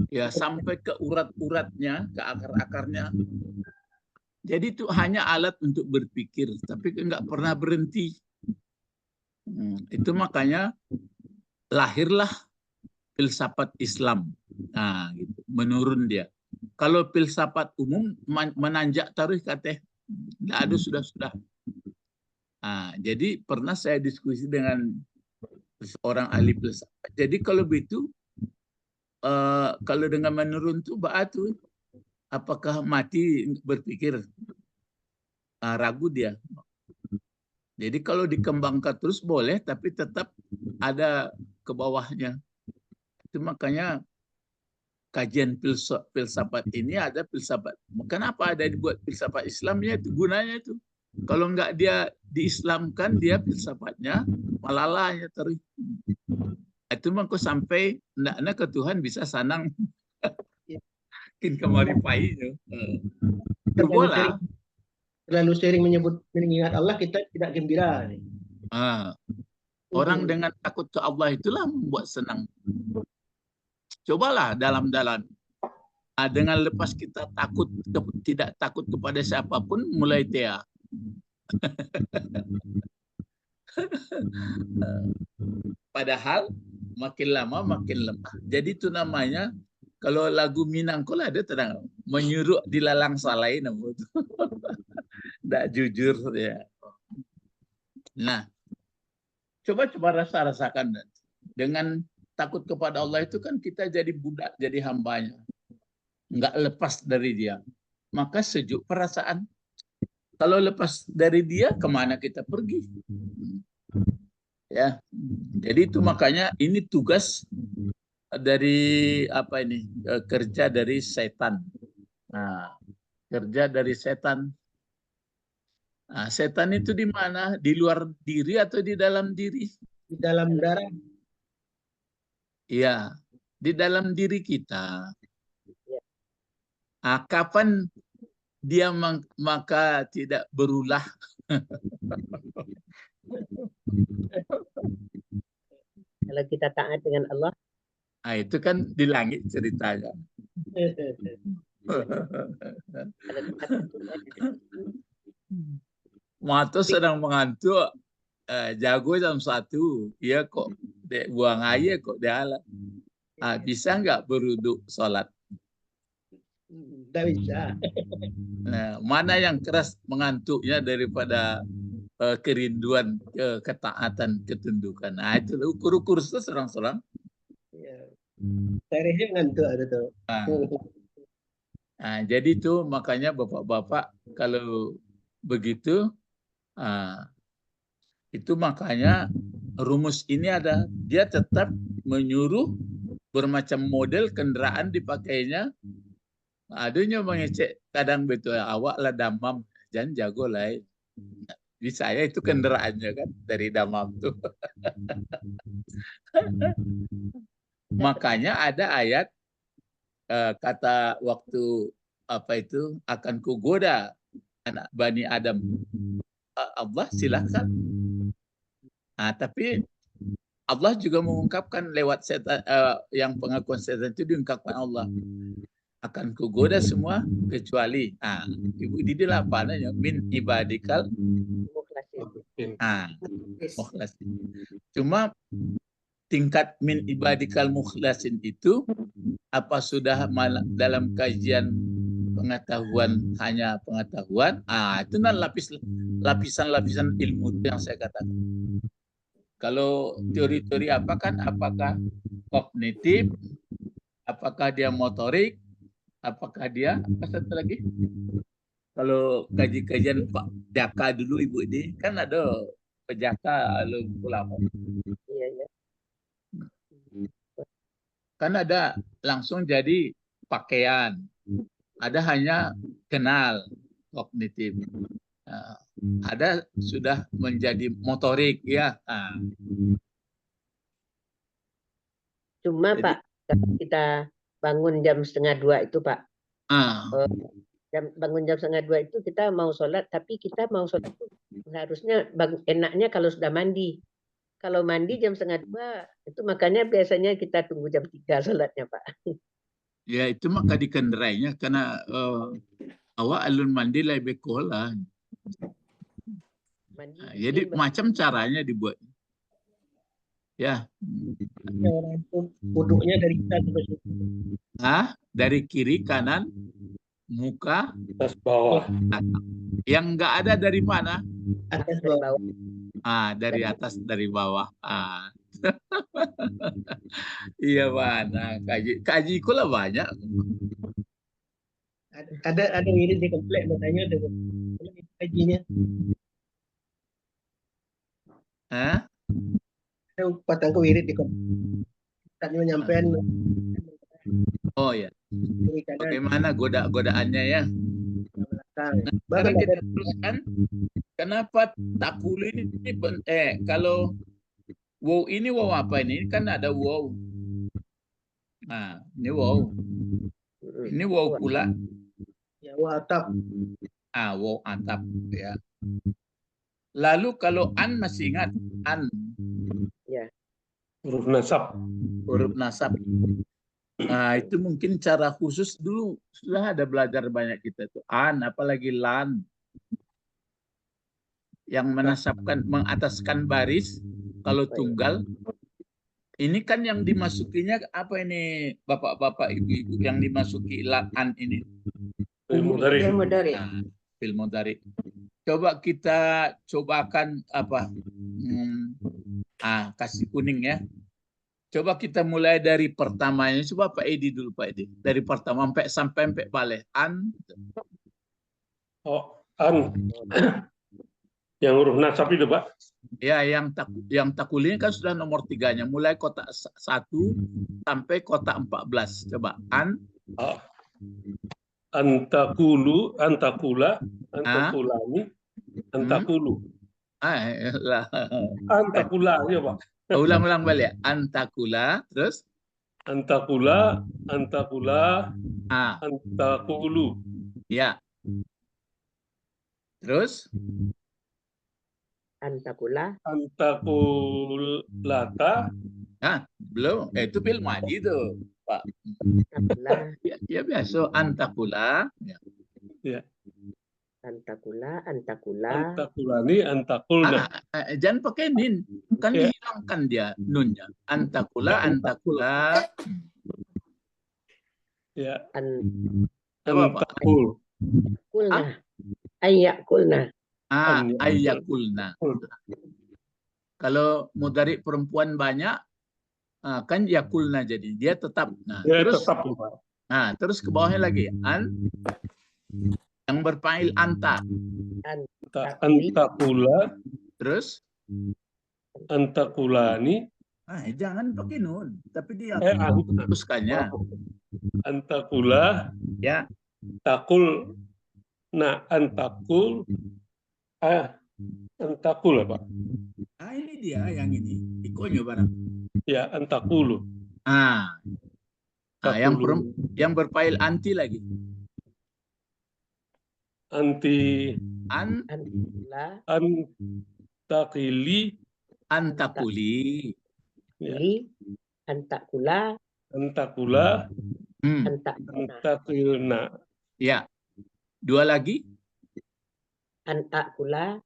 Ya, sampai ke urat-uratnya, ke akar-akarnya. Jadi itu hanya alat untuk berpikir, tapi nggak pernah berhenti. Itu makanya lahirlah filsafat Islam. Gitu. Menurun dia. Kalau filsafat umum menanjak taruh katanya, nggak ada sudah. Jadi pernah saya diskusi dengan seorang ahli filsafat. Jadi kalau begitu, kalau dengan menurun tuh batu, apakah mati berpikir? Ragu dia. Jadi kalau dikembangkan terus boleh, tapi tetap ada ke bawahnya. Itu makanya kajian filsafat ini ada filsafat. Kenapa ada dibuat filsafat Islamnya itu gunanya itu? Kalau nggak dia diislamkan, dia filsafatnya malalahnya terus. Itu maka sampai ke Tuhan bisa sanang Makin kemari pahitnya. Cobalah. Terlalu sering mengingat Allah, kita tidak gembira. Orang dengan takut ke Allah itulah membuat senang. Cobalah dalam-dalam. Dengan lepas kita tidak takut kepada siapapun, mulai dia. Padahal makin lama makin lemah. Jadi itu namanya, kalau lagu Minangkul ada tenang, menyuruh dilalang salai nama itu. Tidak jujur ya. Nah, coba rasakan. Dengan takut kepada Allah itu kan kita jadi budak, jadi hambanya. Nggak lepas dari dia. Maka sejuk perasaan. Kalau lepas dari dia, kemana kita pergi? Ya, jadi itu makanya ini tugas dari kerja dari setan. Nah, kerja dari setan. Nah, setan itu di mana? Di luar diri atau di dalam diri? Di dalam darah. Iya, di dalam diri kita. Nah, kapan dia maka tidak berulah? Kalau kita taat dengan Allah. Nah, itu kan di langit ceritanya. Mato sedang mengantuk, jago jam 1, ya kok buang air kok dia ala. Bisa nggak beruduk sholat? Tidak bisa. Nah, mana yang keras mengantuknya daripada kerinduan, ketaatan, ketundukan. Nah, itu ukur-ukur itu serang-serang. Saya ngantuk itu. Nah, jadi itu makanya bapak-bapak kalau begitu, itu makanya rumus ini ada. Dia tetap menyuruh bermacam model kendaraan dipakainya. Adanya mengecek kadang betul awak lah damam, jangan jago lah. Bisa ya itu kendaraannya kan dari damam tuh. Makanya ada ayat kata waktu akan kugoda anak Bani Adam. Allah silakan. Tapi Allah juga mengungkapkan lewat setan, yang pengakuan setan itu diungkapkan Allah. Akan kugoda semua kecuali ibu di apa namanya min ibadikal mukhlasin. Cuma tingkat min ibadikal mukhlasin itu apa sudah dalam kajian pengetahuan hanya pengetahuan, itu kan lapisan-lapisan ilmu yang saya katakan. Kalau teori-teori apakah kognitif, apakah dia motorik, apakah dia apa satu lagi? Kalau kajian Pak Jaka dulu Ibu ini kan ada Pejaka ulama. Iya. Kan ada langsung jadi pakaian, ada hanya kenal kognitif, ada sudah menjadi motorik ya. Cuma jadi, Pak, kita bangun jam 1:30 itu Pak. Bangun jam 1:30 itu kita mau sholat, tapi kita mau sholat itu harusnya enaknya kalau sudah mandi. Kalau mandi jam 1:30 itu makanya biasanya kita tunggu jam 3 sholatnya Pak. Ya itu maka dikenderainya karena awak alun mandi lebih kolah. Jadi macam caranya dibuat. Ya. Wuduknya dari kita dari kiri kanan muka atas bawah. Yang enggak ada dari mana? Atas bawah. Dari atas dari bawah. Iya mana kaji kula banyak. Ada wirid di komplek makanya ada kajinya. Patang ke wirid di komplek. Tadi menyampaikan. Oh ya. Bagaimana godaannya ya? Sekarang kita teruskan. Kenapa takulu ini kalau wow ini wow apa ini? Kan ada wow. Ini wow. Ini waw kula. Ya, wa atap. Waw atap ya. Lalu kalau an masih ingat an Ya. Huruf nasab. huruf nasab. Nah, itu mungkin cara khusus dulu sudah ada belajar banyak kita tuh. An, apalagi lan. Yang menasabkan, mengataskan baris kalau tunggal. Ini kan yang dimasukinya apa ini bapak-bapak ibu-ibu yang dimasuki an ini. Fi'il mudhari. Fi'il mudhari. Nah, fi'il mudhari. Coba kita cobakan apa? Kasih kuning ya. Coba kita mulai dari pertamanya. Coba Pak Edi dulu Pak Edi. Dari pertama sampai balik. An. Oh, an. Yang huruf nasab itu, Pak. Ya, yang takulnya kan sudah nomor 3-nya. Mulai kotak 1 sampai kotak 14. Coba an. Antakulu, antakula, antakulani, antakulu. Antakula, ya Pak. Ulang-ulang balik. Antakula, terus? Antakula, antakula, antakulu. Ya. Terus? Antakula. Antakulata. Belum. Itu fi'il madhi tuh, Pak. Ya biasa. Antakula. Ya. Antakula. Antakulani, antakulna. Jangan pakai nin. Kan dihilangkan dia nunnya. Antakula, antakula. Ya. Antakul. Kulna. Ayakulna. Ayakulna. Kalau mudhari perempuan banyak, kan yakulna jadi. Dia tetap. Terus ke bawahnya lagi. Yang berfa'il anta. Antakula. Terus? Antakulani. Jangan pakai nun. Tapi dia teruskannya. Antakula. Ya. Takul. Nah, antakul. Antakul Pak. Ini dia yang ini. Ikonya barang. Ya, antakulu. Yang berfa'il anti lagi. Anti. Antakili. Antakuli. Antakula. Antakula. Antakilna. Ya. 2 lagi. Antakula.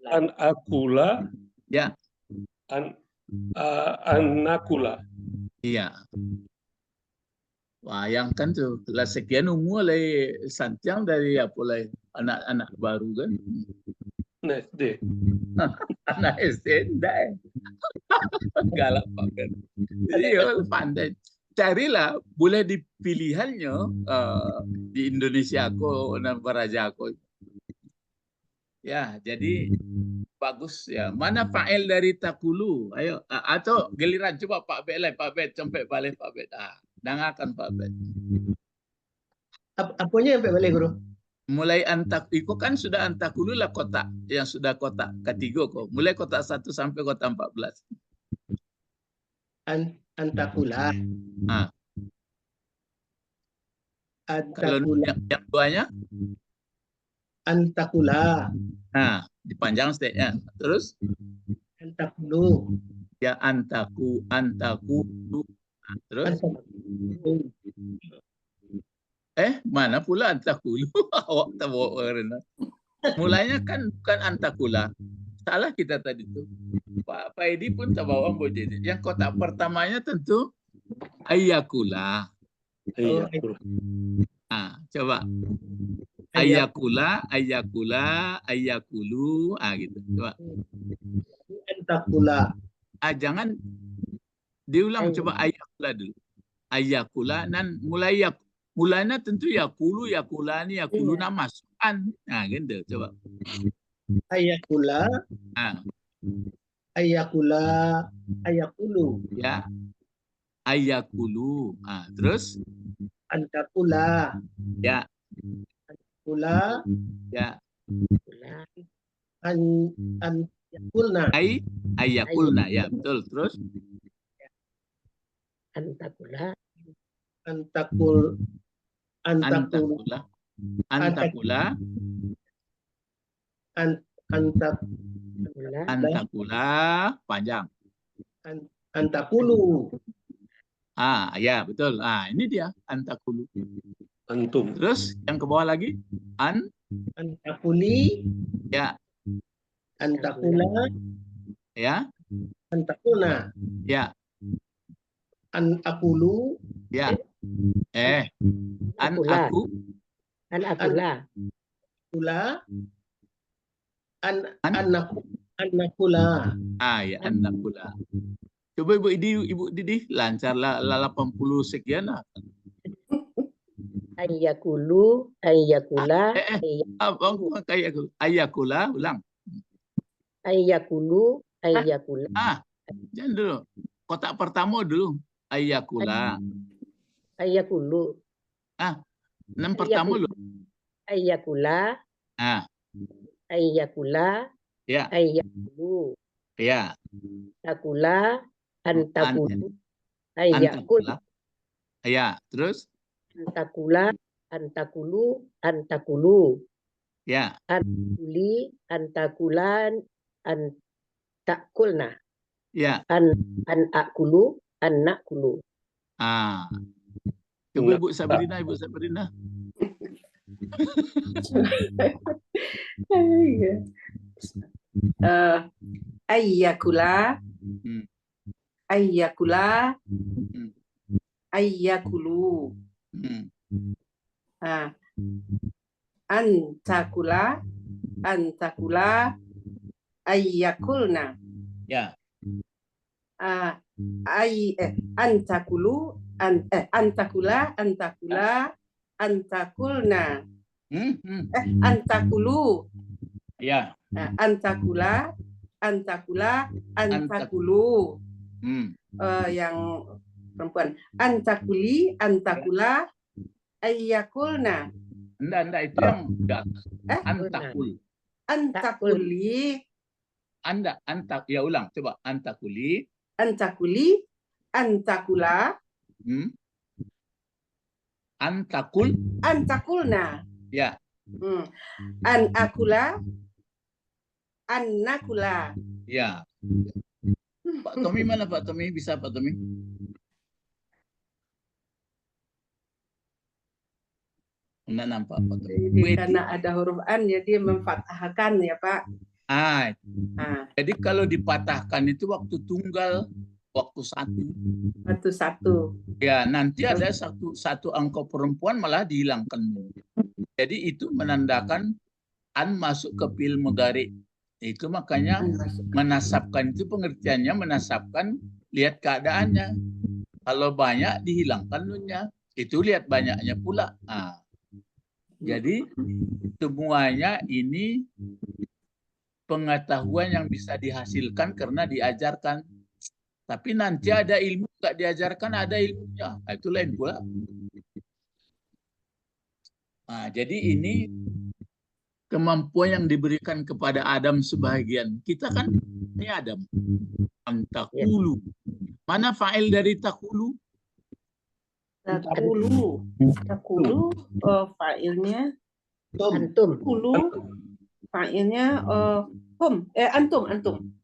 Anakula. Ya. Anakula. Iya. Bayangkan tuh, sekian umur oleh santiang dari anak-anak baru kan. Anak SD. Anak SD enggak. Galak banget. Jadi pandai. Carilah, boleh dipilihannya di Indonesia aku, Baraja aku. Ya, jadi bagus ya. Mana fa'il dari takulu? Ayo, atau giliran coba Pak Bet, sampai balik Pak Bet. Dengarkan Pak Bet. Apanya sampai balik Guru? Mulai itu kan sudah antakulu lah kotak yang sudah kotak ketiga kok. Mulai kotak 1 sampai kotak 14. Antakula. Kalau yang 2-nya? Antakula. Dipanjang state-nya. Terus? Antakulu. Ya, antaku. Terus? Mana pula antakulu? Awak tahu karena. Mulanya kan bukan antakula. Salah kita tadi tuh. Pak Edi pun terbawa jadi. Yang kotak pertamanya tentu ayakula. Coba. Ayakula, ayakulu, gitu. Coba. Antakula. Jangan diulang, coba ayakula dulu. Ayakula dan mulainya tentu yakulu, yakulani, yakuluna masukkan. Gitu, coba. Ayakula. Ayakula, ayakulu. Ya. Ayakulu. Terus? Antakula. Ya. Antakula. Ya. Ayakulna. Ayakulna. Ya, betul. Terus? Antakula. Antakul. Antakul. Antakula. Antakula panjang. Antakulu. Ya betul. Ini dia antakulu. Antum. Terus yang ke bawah lagi Antakuli. Ya. Antakula. Ya. Antakuna. Ya. Anakulu. Ya. Anakula. Aku. Anakula. Anakula. Ya anakula. Coba Ibu Didi lancarlah 80 sekian lah. Ayakulu, ayakula, Abang kayak ayakula, ulang. ayakulu, ayakula. Jangan dulu. Kotak pertama dulu. Ayakula. Ayakulu. Enam pertama lu. Ayakula. Ayakula. Ya. Ayakulu. Ya. Takula. Antakulu. Ayakul. Ya. Terus? Antakula. Antakulu. Antakulu. Ya. Antakuli. Antakulan. Antakulna. Ya. Anakulu. Anakulu. Coba Ibu Sabrina. Ayyakula. Ayyakula. Ayyakulu. Antakula. Antakula. Ayyakulna. Ya. Antakulu. Antakula. Antakula. Antakulna. Antakulu. Ya. Antakula. Antakula. Antakulu. Yang perempuan. Antakuli. Antakula. Ayyakulna. Enggak itu yang antakul. Antakuli. Ya ulang coba. Antakuli. Antakuli. Antakula. Antakul. Antakulna. Ya. Anakula. Anakula. Ya. Pak Tommy mana Pak Tommy? Bisa Pak Tommy? Enggak nampak Pak Tommy. Jadi karena ada huruf an jadi memfathahkan ya Pak. Jadi kalau dipatahkan itu waktu tunggal, waktu satu. Ya, nanti ada satu angka perempuan malah dihilangkan. Jadi itu menandakan an masuk ke fi'il mudhari. Itu makanya menasabkan itu pengertiannya menasabkan lihat keadaannya. Kalau banyak dihilangkan nunnya. Itu lihat banyaknya pula. Jadi semuanya ini pengetahuan yang bisa dihasilkan karena diajarkan. Tapi nanti ada ilmu nggak diajarkan, ada ilmunya. Itu lain pula. Jadi ini kemampuan yang diberikan kepada Adam sebahagian. Kita kan ini Adam. Antakulu. Mana fa'il dari takulu? Takulu fa'ilnya antum. Kulu fa'ilnya antum.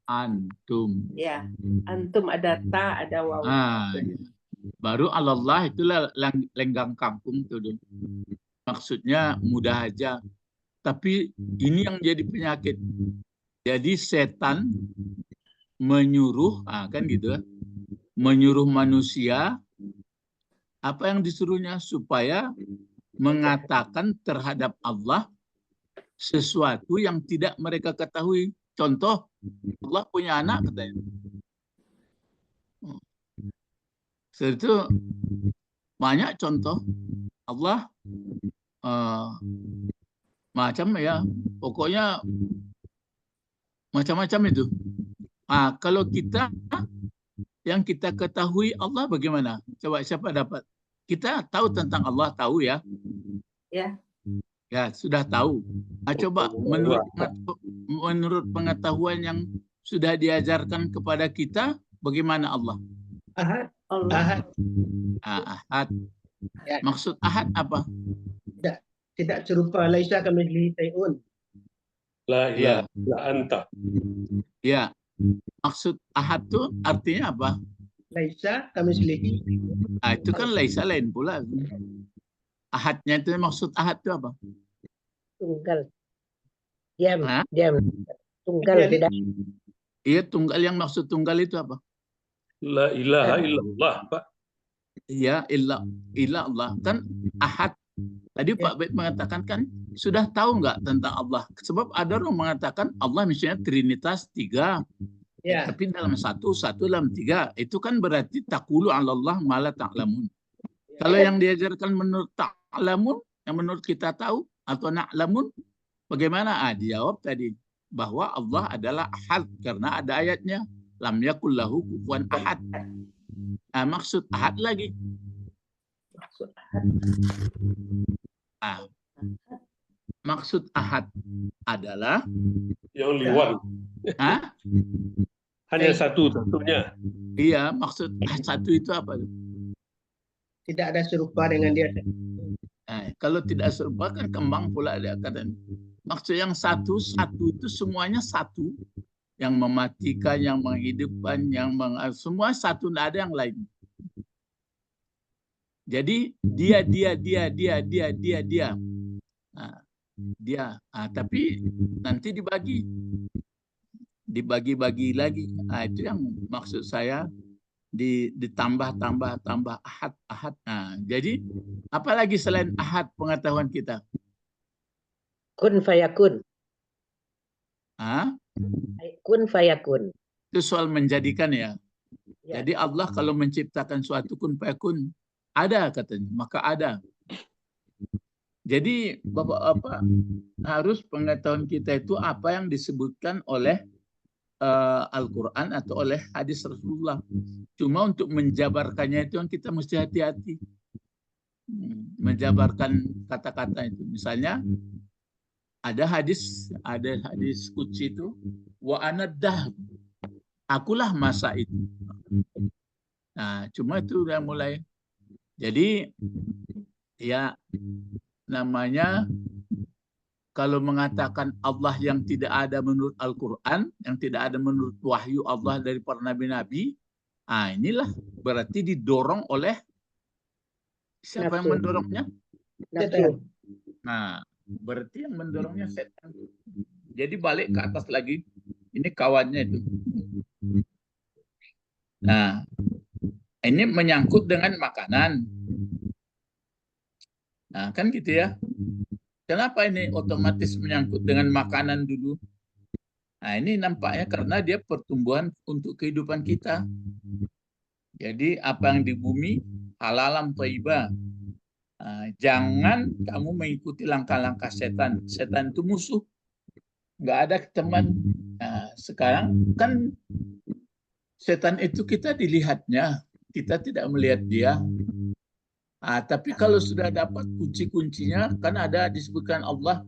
Antum. Ya, antum ada ta, ada waw. Ya. Baru Allah itulah lenggang kampung tuh. Maksudnya mudah aja. Tapi ini yang jadi penyakit. Jadi setan menyuruh, kan gitu, menyuruh manusia apa yang disuruhnya supaya mengatakan terhadap Allah sesuatu yang tidak mereka ketahui. Contoh, Allah punya anak katanya. Itu banyak contoh. Allah macam ya, pokoknya macam-macam itu. Kalau kita yang kita ketahui Allah bagaimana? Coba siapa dapat? Kita tahu tentang Allah, tahu ya? Ya. Ya, sudah tahu. Coba menurut pengetahuan yang sudah diajarkan kepada kita, bagaimana Allah? Ahad. Ahad. Ya. Maksud ahad apa? Tidak serupa laisa kamitslihi syai'un. La ilaha illa anta. Ya. Maksud ahad itu artinya apa? Laisa kamitslihi. Ah, itu kan laisa lain pula. Ahadnya itu maksud ahad itu apa? Tunggal. Diam, Hah? diam. Tunggal Dia tidak. Iya, tunggal, yang maksud tunggal itu apa? La ilaha illallah, Pak. Iya, illa Allah. Kan ahad. Tadi Pak Bed mengatakan kan sudah tahu nggak tentang Allah? Sebab ada orang mengatakan Allah misalnya Trinitas 3. Ya. Tapi dalam satu dalam 3. Itu kan berarti taqulu 'ala Allah ma la ta'lamun. Kalau yang diajarkan menurut ta'lamun, yang menurut kita tahu atau na'lamun, bagaimana? Dijawab tadi bahwa Allah adalah ahad karena ada ayatnya lam yakul lahu kufuwan ahad. Maksud ahad lagi. Maksud ahad adalah Yang liwan. Hanya satu-satunya. Iya, maksud satu itu apa? Tidak ada serupa dengan dia. Kalau tidak serupa kan kembang pula dia kata. Maksud yang satu itu semuanya satu. Yang mematikan, yang menghidupkan, semua satu, tidak ada yang lain. Jadi dia. Tapi nanti dibagi-bagi lagi. Itu yang maksud saya ditambah ahad. Jadi apalagi selain ahad pengetahuan kita? Kun fayakun. Kun fayakun. Itu soal menjadikan ya. Jadi Allah kalau menciptakan suatu kun fayakun, ada katanya, maka ada. Jadi Bapak-bapak harus pengetahuan kita itu apa yang disebutkan oleh Al-Quran atau oleh hadis Rasulullah. Cuma untuk menjabarkannya itu yang kita mesti hati-hati. Menjabarkan kata-kata itu. Misalnya ada hadis qudsi itu wa anadah, akulah masa itu. Cuma itu udah mulai. Jadi ya namanya kalau mengatakan Allah yang tidak ada menurut Al-Quran, yang tidak ada menurut wahyu Allah dari para nabi-nabi, inilah berarti didorong oleh siapa yang mendorongnya? Nafsu. Berarti yang mendorongnya setan. Jadi balik ke atas lagi, ini kawannya itu. Ini menyangkut dengan makanan. Kan gitu ya. Kenapa ini otomatis menyangkut dengan makanan dulu? Ini nampaknya karena dia pertumbuhan untuk kehidupan kita. Jadi apa yang di bumi halalam thayyibah. Jangan kamu mengikuti langkah-langkah setan. Setan itu musuh. Nggak ada teman. Sekarang kan setan itu kita dilihatnya. Kita tidak melihat dia. Tapi kalau sudah dapat kunci-kuncinya, kan ada disebutkan Allah,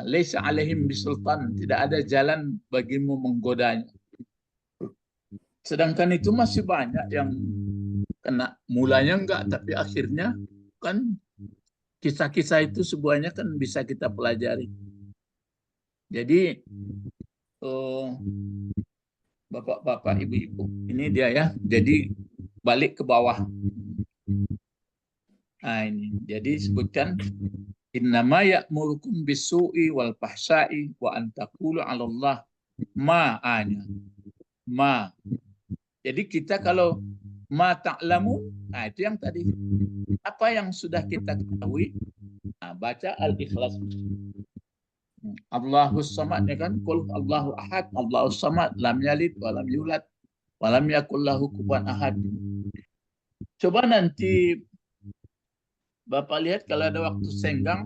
laisa alaihim bisultan, tidak ada jalan bagimu menggodanya. Sedangkan itu masih banyak yang kena, mulanya enggak, tapi akhirnya kan kisah-kisah itu semuanya kan bisa kita pelajari. Jadi bapak-bapak, ibu-ibu, ini dia ya. Jadi balik ke bawah. Ini jadi sebutkan innama ya'murukum bisu'i wal fahsya'i wa an taqulu 'ala Allah ma'anya. Jadi kita kalau ma ta'lamu, itu yang tadi. Apa yang sudah kita ketahui, baca Al-Ikhlas. Allahus samad, ya kan? Qul Allahu ahad, Allahus samad, lam yalid wa lam yulad wa lam yakul lahu kufuwan ahad. Coba nanti Bapak lihat kalau ada waktu senggang,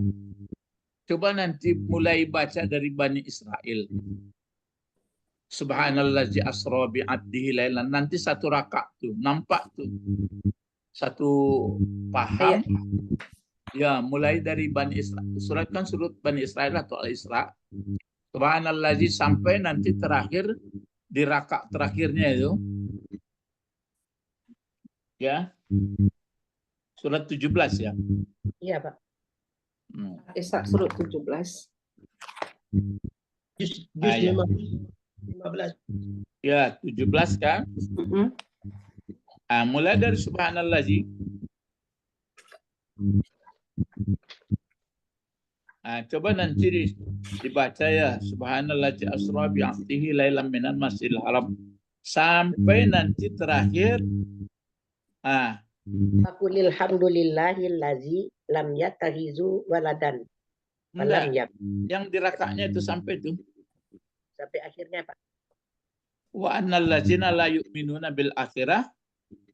coba nanti mulai baca dari Bani Israel. Subhanallazi asra bi 'abdihi lailan, nanti satu rakaat tuh, nampak tuh. Satu paham. Ya, mulai dari Bani Israel. Surat kan surat Bani Israel atau Al-Isra. Subhanallazi sampai nanti terakhir di rakaat terakhirnya itu. Ya. Surat 17 ya. Iya, Pak. Isra surat 17. Juz Ya. 15. Ya, 17 kan? Mulai dari subhanallazi. Coba nanti dibaca ya, subhanallazi asra bi 'abdihi lailan minal masjidil haram sampai nanti terakhir. Faqulil hamdulillahillazi lam yattakhizu waladan. Walam Enggak. Yang di rakaatnya itu sampai itu. Sampai akhirnya, Pak. Wa annal ladzina la yu'minuna bil akhirah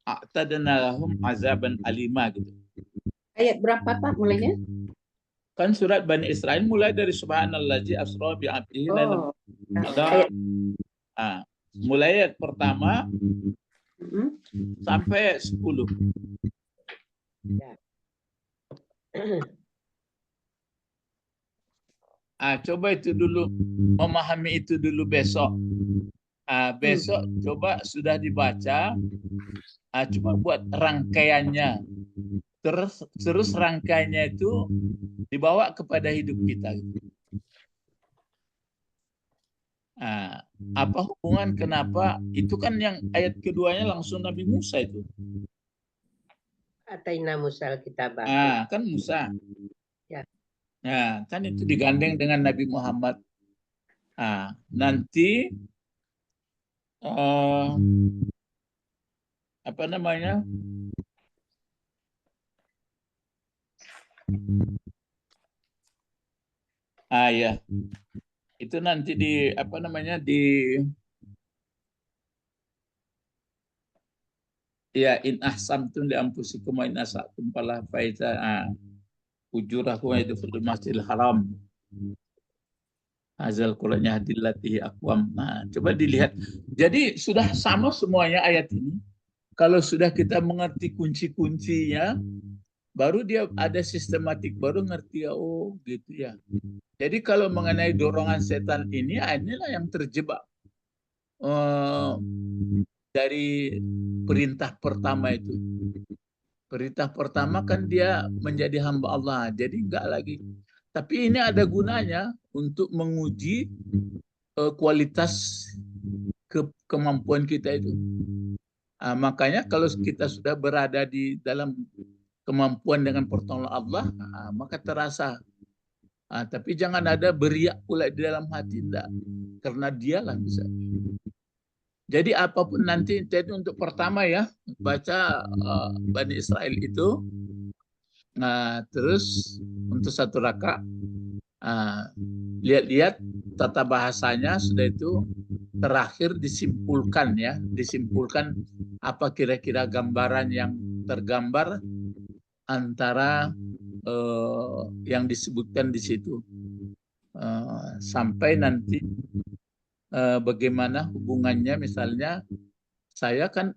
a'tadna lahum azaban alima gitu. Ayat berapa, Pak, mulainya? Kan surat Bani Israil mulai dari subhanallazi asra bi 'abdihi lailan. Mulai ayat pertama sampai 10. Ya. Coba itu dulu, memahami itu dulu besok. Besok coba sudah dibaca, coba buat rangkaiannya. Terus rangkaiannya itu dibawa kepada hidup kita. Apa hubungan, kenapa? Itu kan yang ayat keduanya langsung Nabi Musa itu. Ataina Musal kitab. Kan Musa. Ya. Nah, kan itu digandeng dengan Nabi Muhammad. Nanti apa namanya? Ya. Itu nanti di apa namanya ya, in ahsantum li anfusikum wa in asatum fala faiza ujurakum itu fil masjidil haram. Azal Qur'annya hadillatihi aqwam. Coba dilihat. Jadi sudah sama semuanya ayat ini. Kalau sudah kita mengerti kunci-kuncinya, baru dia ada sistematik, baru ngerti ya, oh gitu ya. Jadi kalau mengenai dorongan setan ini, inilah yang terjebak dari perintah pertama itu. Perintah pertama kan dia menjadi hamba Allah, jadi enggak lagi. Tapi ini ada gunanya untuk menguji kualitas kemampuan kita itu. Makanya kalau kita sudah berada di dalam kemampuan dengan pertolongan Allah, maka terasa. Tapi jangan ada beriak pula di dalam hati, enggak. Karena dialah bisa. Jadi apapun nanti, jadi untuk pertama ya, baca Bani Israel itu, terus untuk satu rakaat, lihat-lihat tata bahasanya, sudah itu terakhir disimpulkan ya, disimpulkan apa kira-kira gambaran yang tergambar antara yang disebutkan di situ, sampai nanti bagaimana hubungannya. Misalnya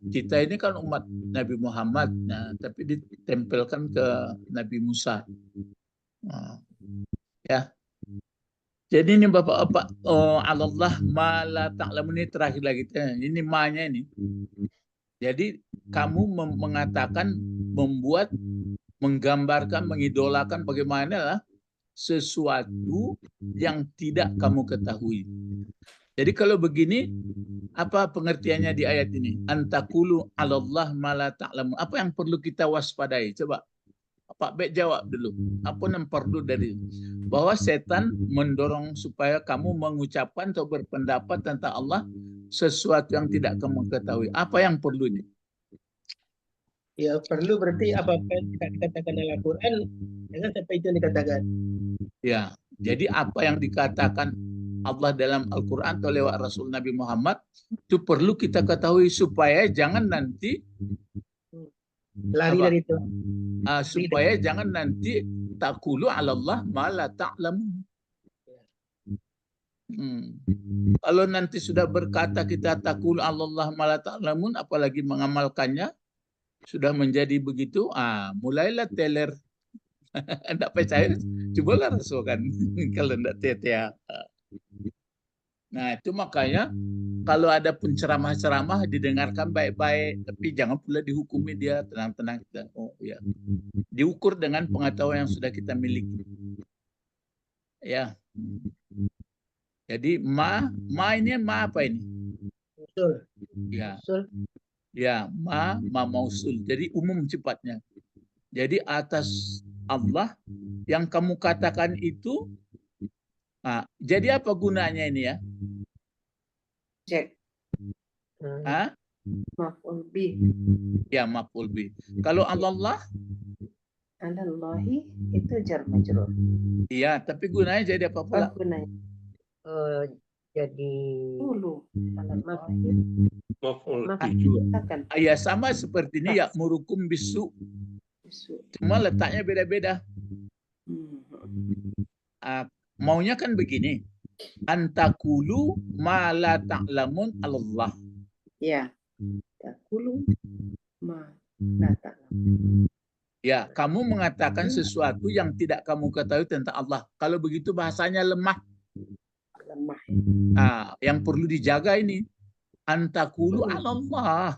kita ini kan umat Nabi Muhammad, tapi ditempelkan ke Nabi Musa. Ya. Jadi ini Bapak-bapak, Allah ma la ta'lamun, ini terakhir lagi. Ini ma-nya ini. Jadi kamu mengatakan, membuat, menggambarkan, mengidolakan bagaimana lah sesuatu yang tidak kamu ketahui. Jadi kalau begini, apa pengertiannya di ayat ini? Antakulu 'alallah ma la ta'lamun. Apa yang perlu kita waspadai? Coba Pak Bek jawab dulu. Apa yang perlu dari bahwa setan mendorong supaya kamu mengucapkan atau berpendapat tentang Allah sesuatu yang tidak kamu ketahui. Apa yang perlunya? Ya perlu berarti apa yang tidak dikatakan dalam Al-Quran, jangan sampai itu yang dikatakan. Ya, jadi apa yang dikatakan Allah dalam Al-Quran atau lewat Rasul Nabi Muhammad itu perlu kita ketahui supaya jangan nanti lari dari itu. Supaya jangan nanti taqulu 'ala Allah ma la ta'lamun. Kalau nanti sudah berkata kita taqulu 'ala Allah ma la ta'lamun, apalagi mengamalkannya sudah menjadi begitu, mulailah teler. Enggak percaya, cobalah rasakan. Kalau enggak tetea. Nah, itu makanya kalau ada penceramah-ceramah didengarkan baik-baik, tapi jangan pula dihukumi dia, tenang-tenang kita. Oh ya, diukur dengan pengetahuan yang sudah kita miliki. Ya. Jadi ma ini ma apa ini? Usul. Ya. Usul. Ya, ma mausul. Jadi umum sifatnya. Jadi atas Allah yang kamu katakan itu, jadi apa gunanya ini ya? Cek. Maf'ul bih. Ya, maf'ul bih. Kalau Allah, Alallahi itu jar majrur. iya, tapi gunanya jadi apa pula? Gunanya jadi dulu. Maf'ul Ya sama seperti ini ya, murukum bisu. Cuma letaknya beda-beda. Maunya kan begini. Antakulu ma la ta'lamun Allah. Ya. Takulu ma la ta'lamun. Ya, kamu mengatakan sesuatu yang tidak kamu ketahui tentang Allah. Kalau begitu bahasanya lemah. Lemah. Yang perlu dijaga ini. Antakulu Allah.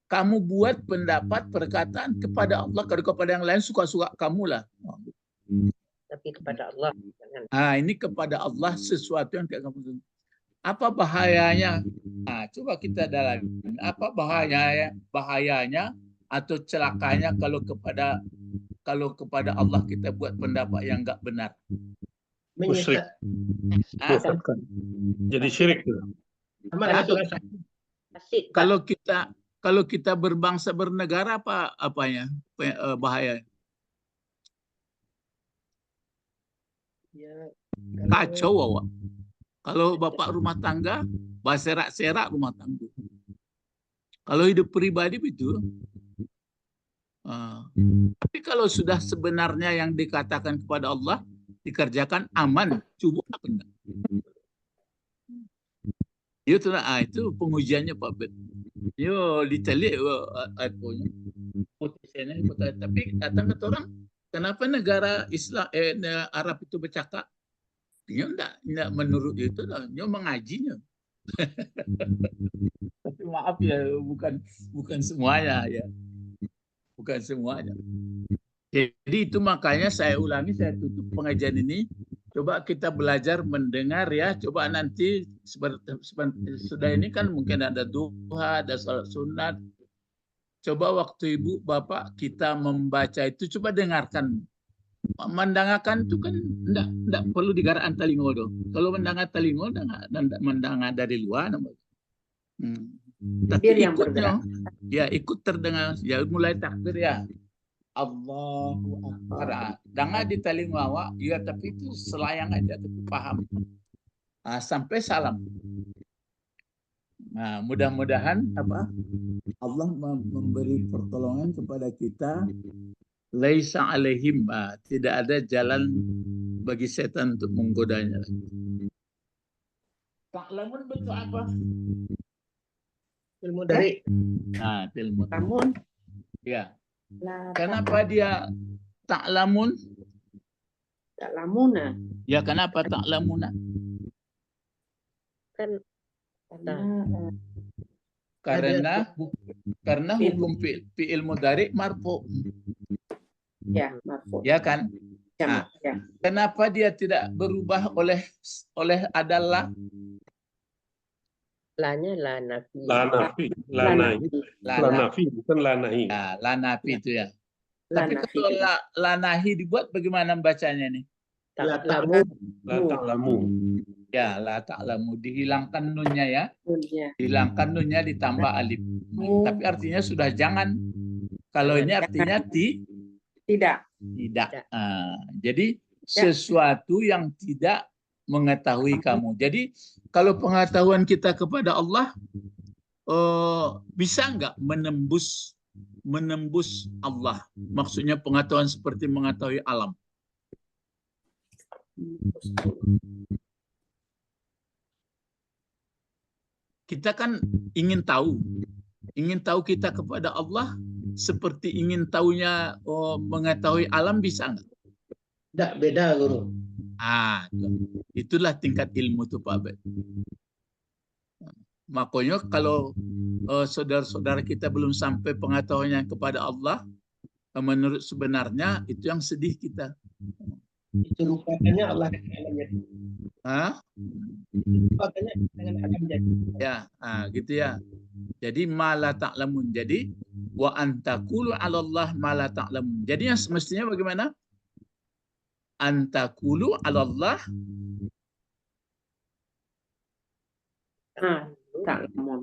Kamu buat pendapat perkataan kepada Allah, kalau kepada yang lain suka-suka kamu lah. Tapi kepada Allah. Ini kepada Allah sesuatu yang tidak kamu. Apa bahayanya? Coba kita dalami. Apa bahayanya atau celakanya kalau kepada Allah kita buat pendapat yang enggak benar? Musyrik. Jadi syirik. Kalau kita berbangsa bernegara apanya bahaya? Kacau awak. Kalau bapak rumah tangga, serak rumah tangga. Kalau hidup pribadi itu. Tapi kalau sudah sebenarnya yang dikatakan kepada Allah dikerjakan aman, coba apa enggak? Itu pengujiannya Pak Bet. Yo ditelik tapi datang ke orang, kenapa negara Islam Arab itu bercakap? Dia enggak menurut itu lah, dia mengajinya. Tapi maaf ya, bukan semuanya ya. Bukan semuanya. Jadi itu makanya saya ulangi, saya tutup pengajian ini. Coba kita belajar mendengar ya. Coba nanti sudah ini kan mungkin ada duha, ada salat sunat. Coba waktu ibu bapak kita membaca itu coba dengarkan. Mendengarkan itu kan enggak perlu digaraan telingo dong. Kalau mendengar telingo mendengar dari luar. Tapi ikutnya, ya ikut terdengar. Ya mulai takbir ya. Allahu Akbar. Jangan di telinga awak, ya tapi itu selayang aja, tapi paham. Sampai salam. Mudah-mudahan Allah memberi pertolongan kepada kita. Laisa alaihim, tidak ada jalan bagi setan untuk menggodanya. Ta'lamun bentuk apa? Ilmu dari. Ilmu. Lamun. Ya. Kenapa dia ta'lamun? Ta'lamuna. Ya, kenapa ta'lamuna? Karena hukum fi'il mudhari marfu. Ya, marfu. Ya kan? Ya. Kenapa dia tidak berubah oleh adalah? Lanya la nafi. La nafi bukan la nahi. Ya, la nafi itu ya. Tapi kalau la nahi dibuat bagaimana bacanya nih? La ta'lamu. Ya, la ta'lamu, dihilangkan nunnya ya. Dihilangkan nunnya ditambah alif. Tapi artinya sudah jangan. Kalau ini artinya tidak. Jadi sesuatu yang tidak mengetahui kamu. Jadi kalau pengetahuan kita kepada Allah bisa nggak menembus Allah? Maksudnya pengetahuan seperti mengetahui alam. Kita kan ingin tahu kita kepada Allah seperti ingin tahunya mengetahui alam, bisa nggak? Tidak, beda guru. Itulah tingkat ilmu itu Pak Bet. Makanya kalau saudara-saudara kita belum sampai pengetahuannya kepada Allah, menurut sebenarnya itu yang sedih kita. Itu rupanya Allah dengan alamnya. Hah? Rupanya dengan alamnya. Ya, gitu ya. Jadi mala ta'lamun. Jadi wa antakulu 'ala Allah mala ta'lamun. Jadi yang semestinya bagaimana? Antakulu 'ala Allah ta'lamun.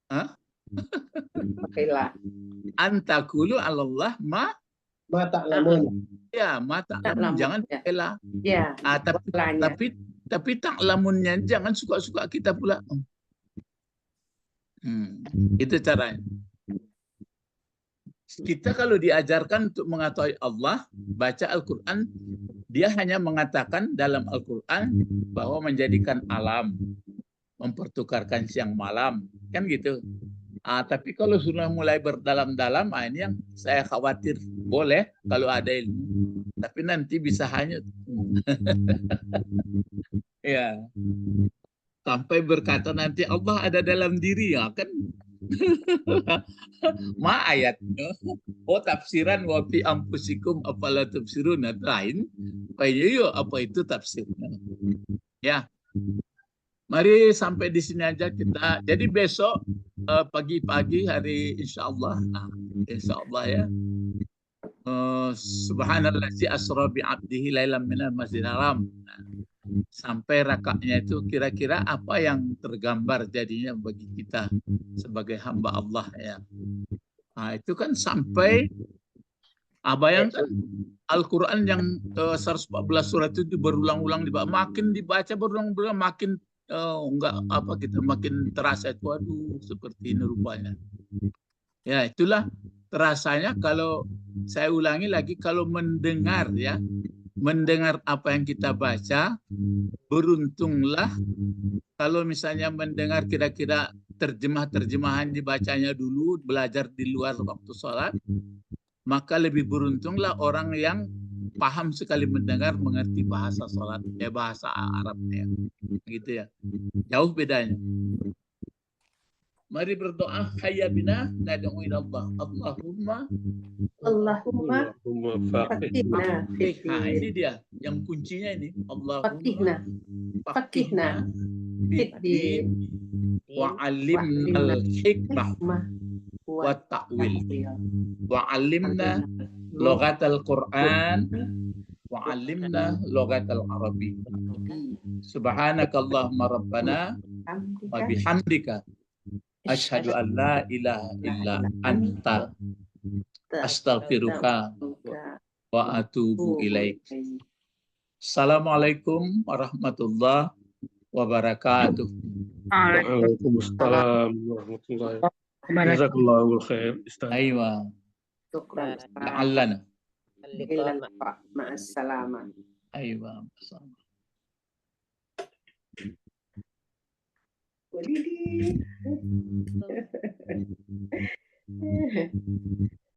Hah? Pakailah. Antakulu 'ala Allah ma ta'lamun. ya, ma ta'lamun. Jangan pakailah. Ya. Tapi ta'lamunnya jangan suka-suka kita pula. Itu caranya. Kita kalau diajarkan untuk mengetahui Allah, baca Al-Quran, dia hanya mengatakan dalam Al-Quran bahwa menjadikan alam, mempertukarkan siang malam, kan gitu. Tapi kalau sudah mulai berdalam-dalam, ini yang saya khawatir. Boleh kalau ada ilmu, tapi nanti bisa hanyut. Ya, sampai berkata nanti Allah ada dalam diri, ya kan? Ma ayatnya, tafsiran wa fi anfusikum afala tubsirun, lain. Apa itu tafsirnya? Ya. Mari sampai di sini aja kita. Jadi besok pagi-pagi hari insyaallah ya. Subhanallazi asra bi 'abdihi lailan minal masjidil haram. Sampai rakaatnya itu kira-kira apa yang tergambar jadinya bagi kita sebagai hamba Allah ya. Itu kan sampai bayangkan Al-Quran yang 114 surat itu berulang-ulang makin dibaca berulang-ulang makin kita makin terasa itu, waduh seperti ini rupanya. Ya itulah terasanya kalau saya ulangi lagi, kalau mendengar apa yang kita baca, beruntunglah kalau misalnya mendengar kira-kira terjemahan dibacanya dulu, belajar di luar waktu sholat, maka lebih beruntunglah orang yang paham sekali mendengar, mengerti bahasa sholat, bahasa Arabnya, gitu ya. Jauh bedanya. Mari berdoa, hayya bina nad'u ila Allah. Allahumma faqihna. Ini dia yang kuncinya ini. Allahumma faqihna fiddin wa 'allimnal hikmah wa ta'wil wa 'allimna lughatal Qur'an wa 'allimna lughatal Arabi. Subhanakallahumma rabbana wa bihamdika asyhadu an la ilaha illa anta astaghfiruka wa atubu ilaik. Assalamualaikum warahmatullahi wabarakatuh. Waalaikumsalam warahmatullahi wabarakatuh. Jazakallahu khair. Aywa. Syukran. Ta'allana. Ma'assalamah. Aywa. Wadidi.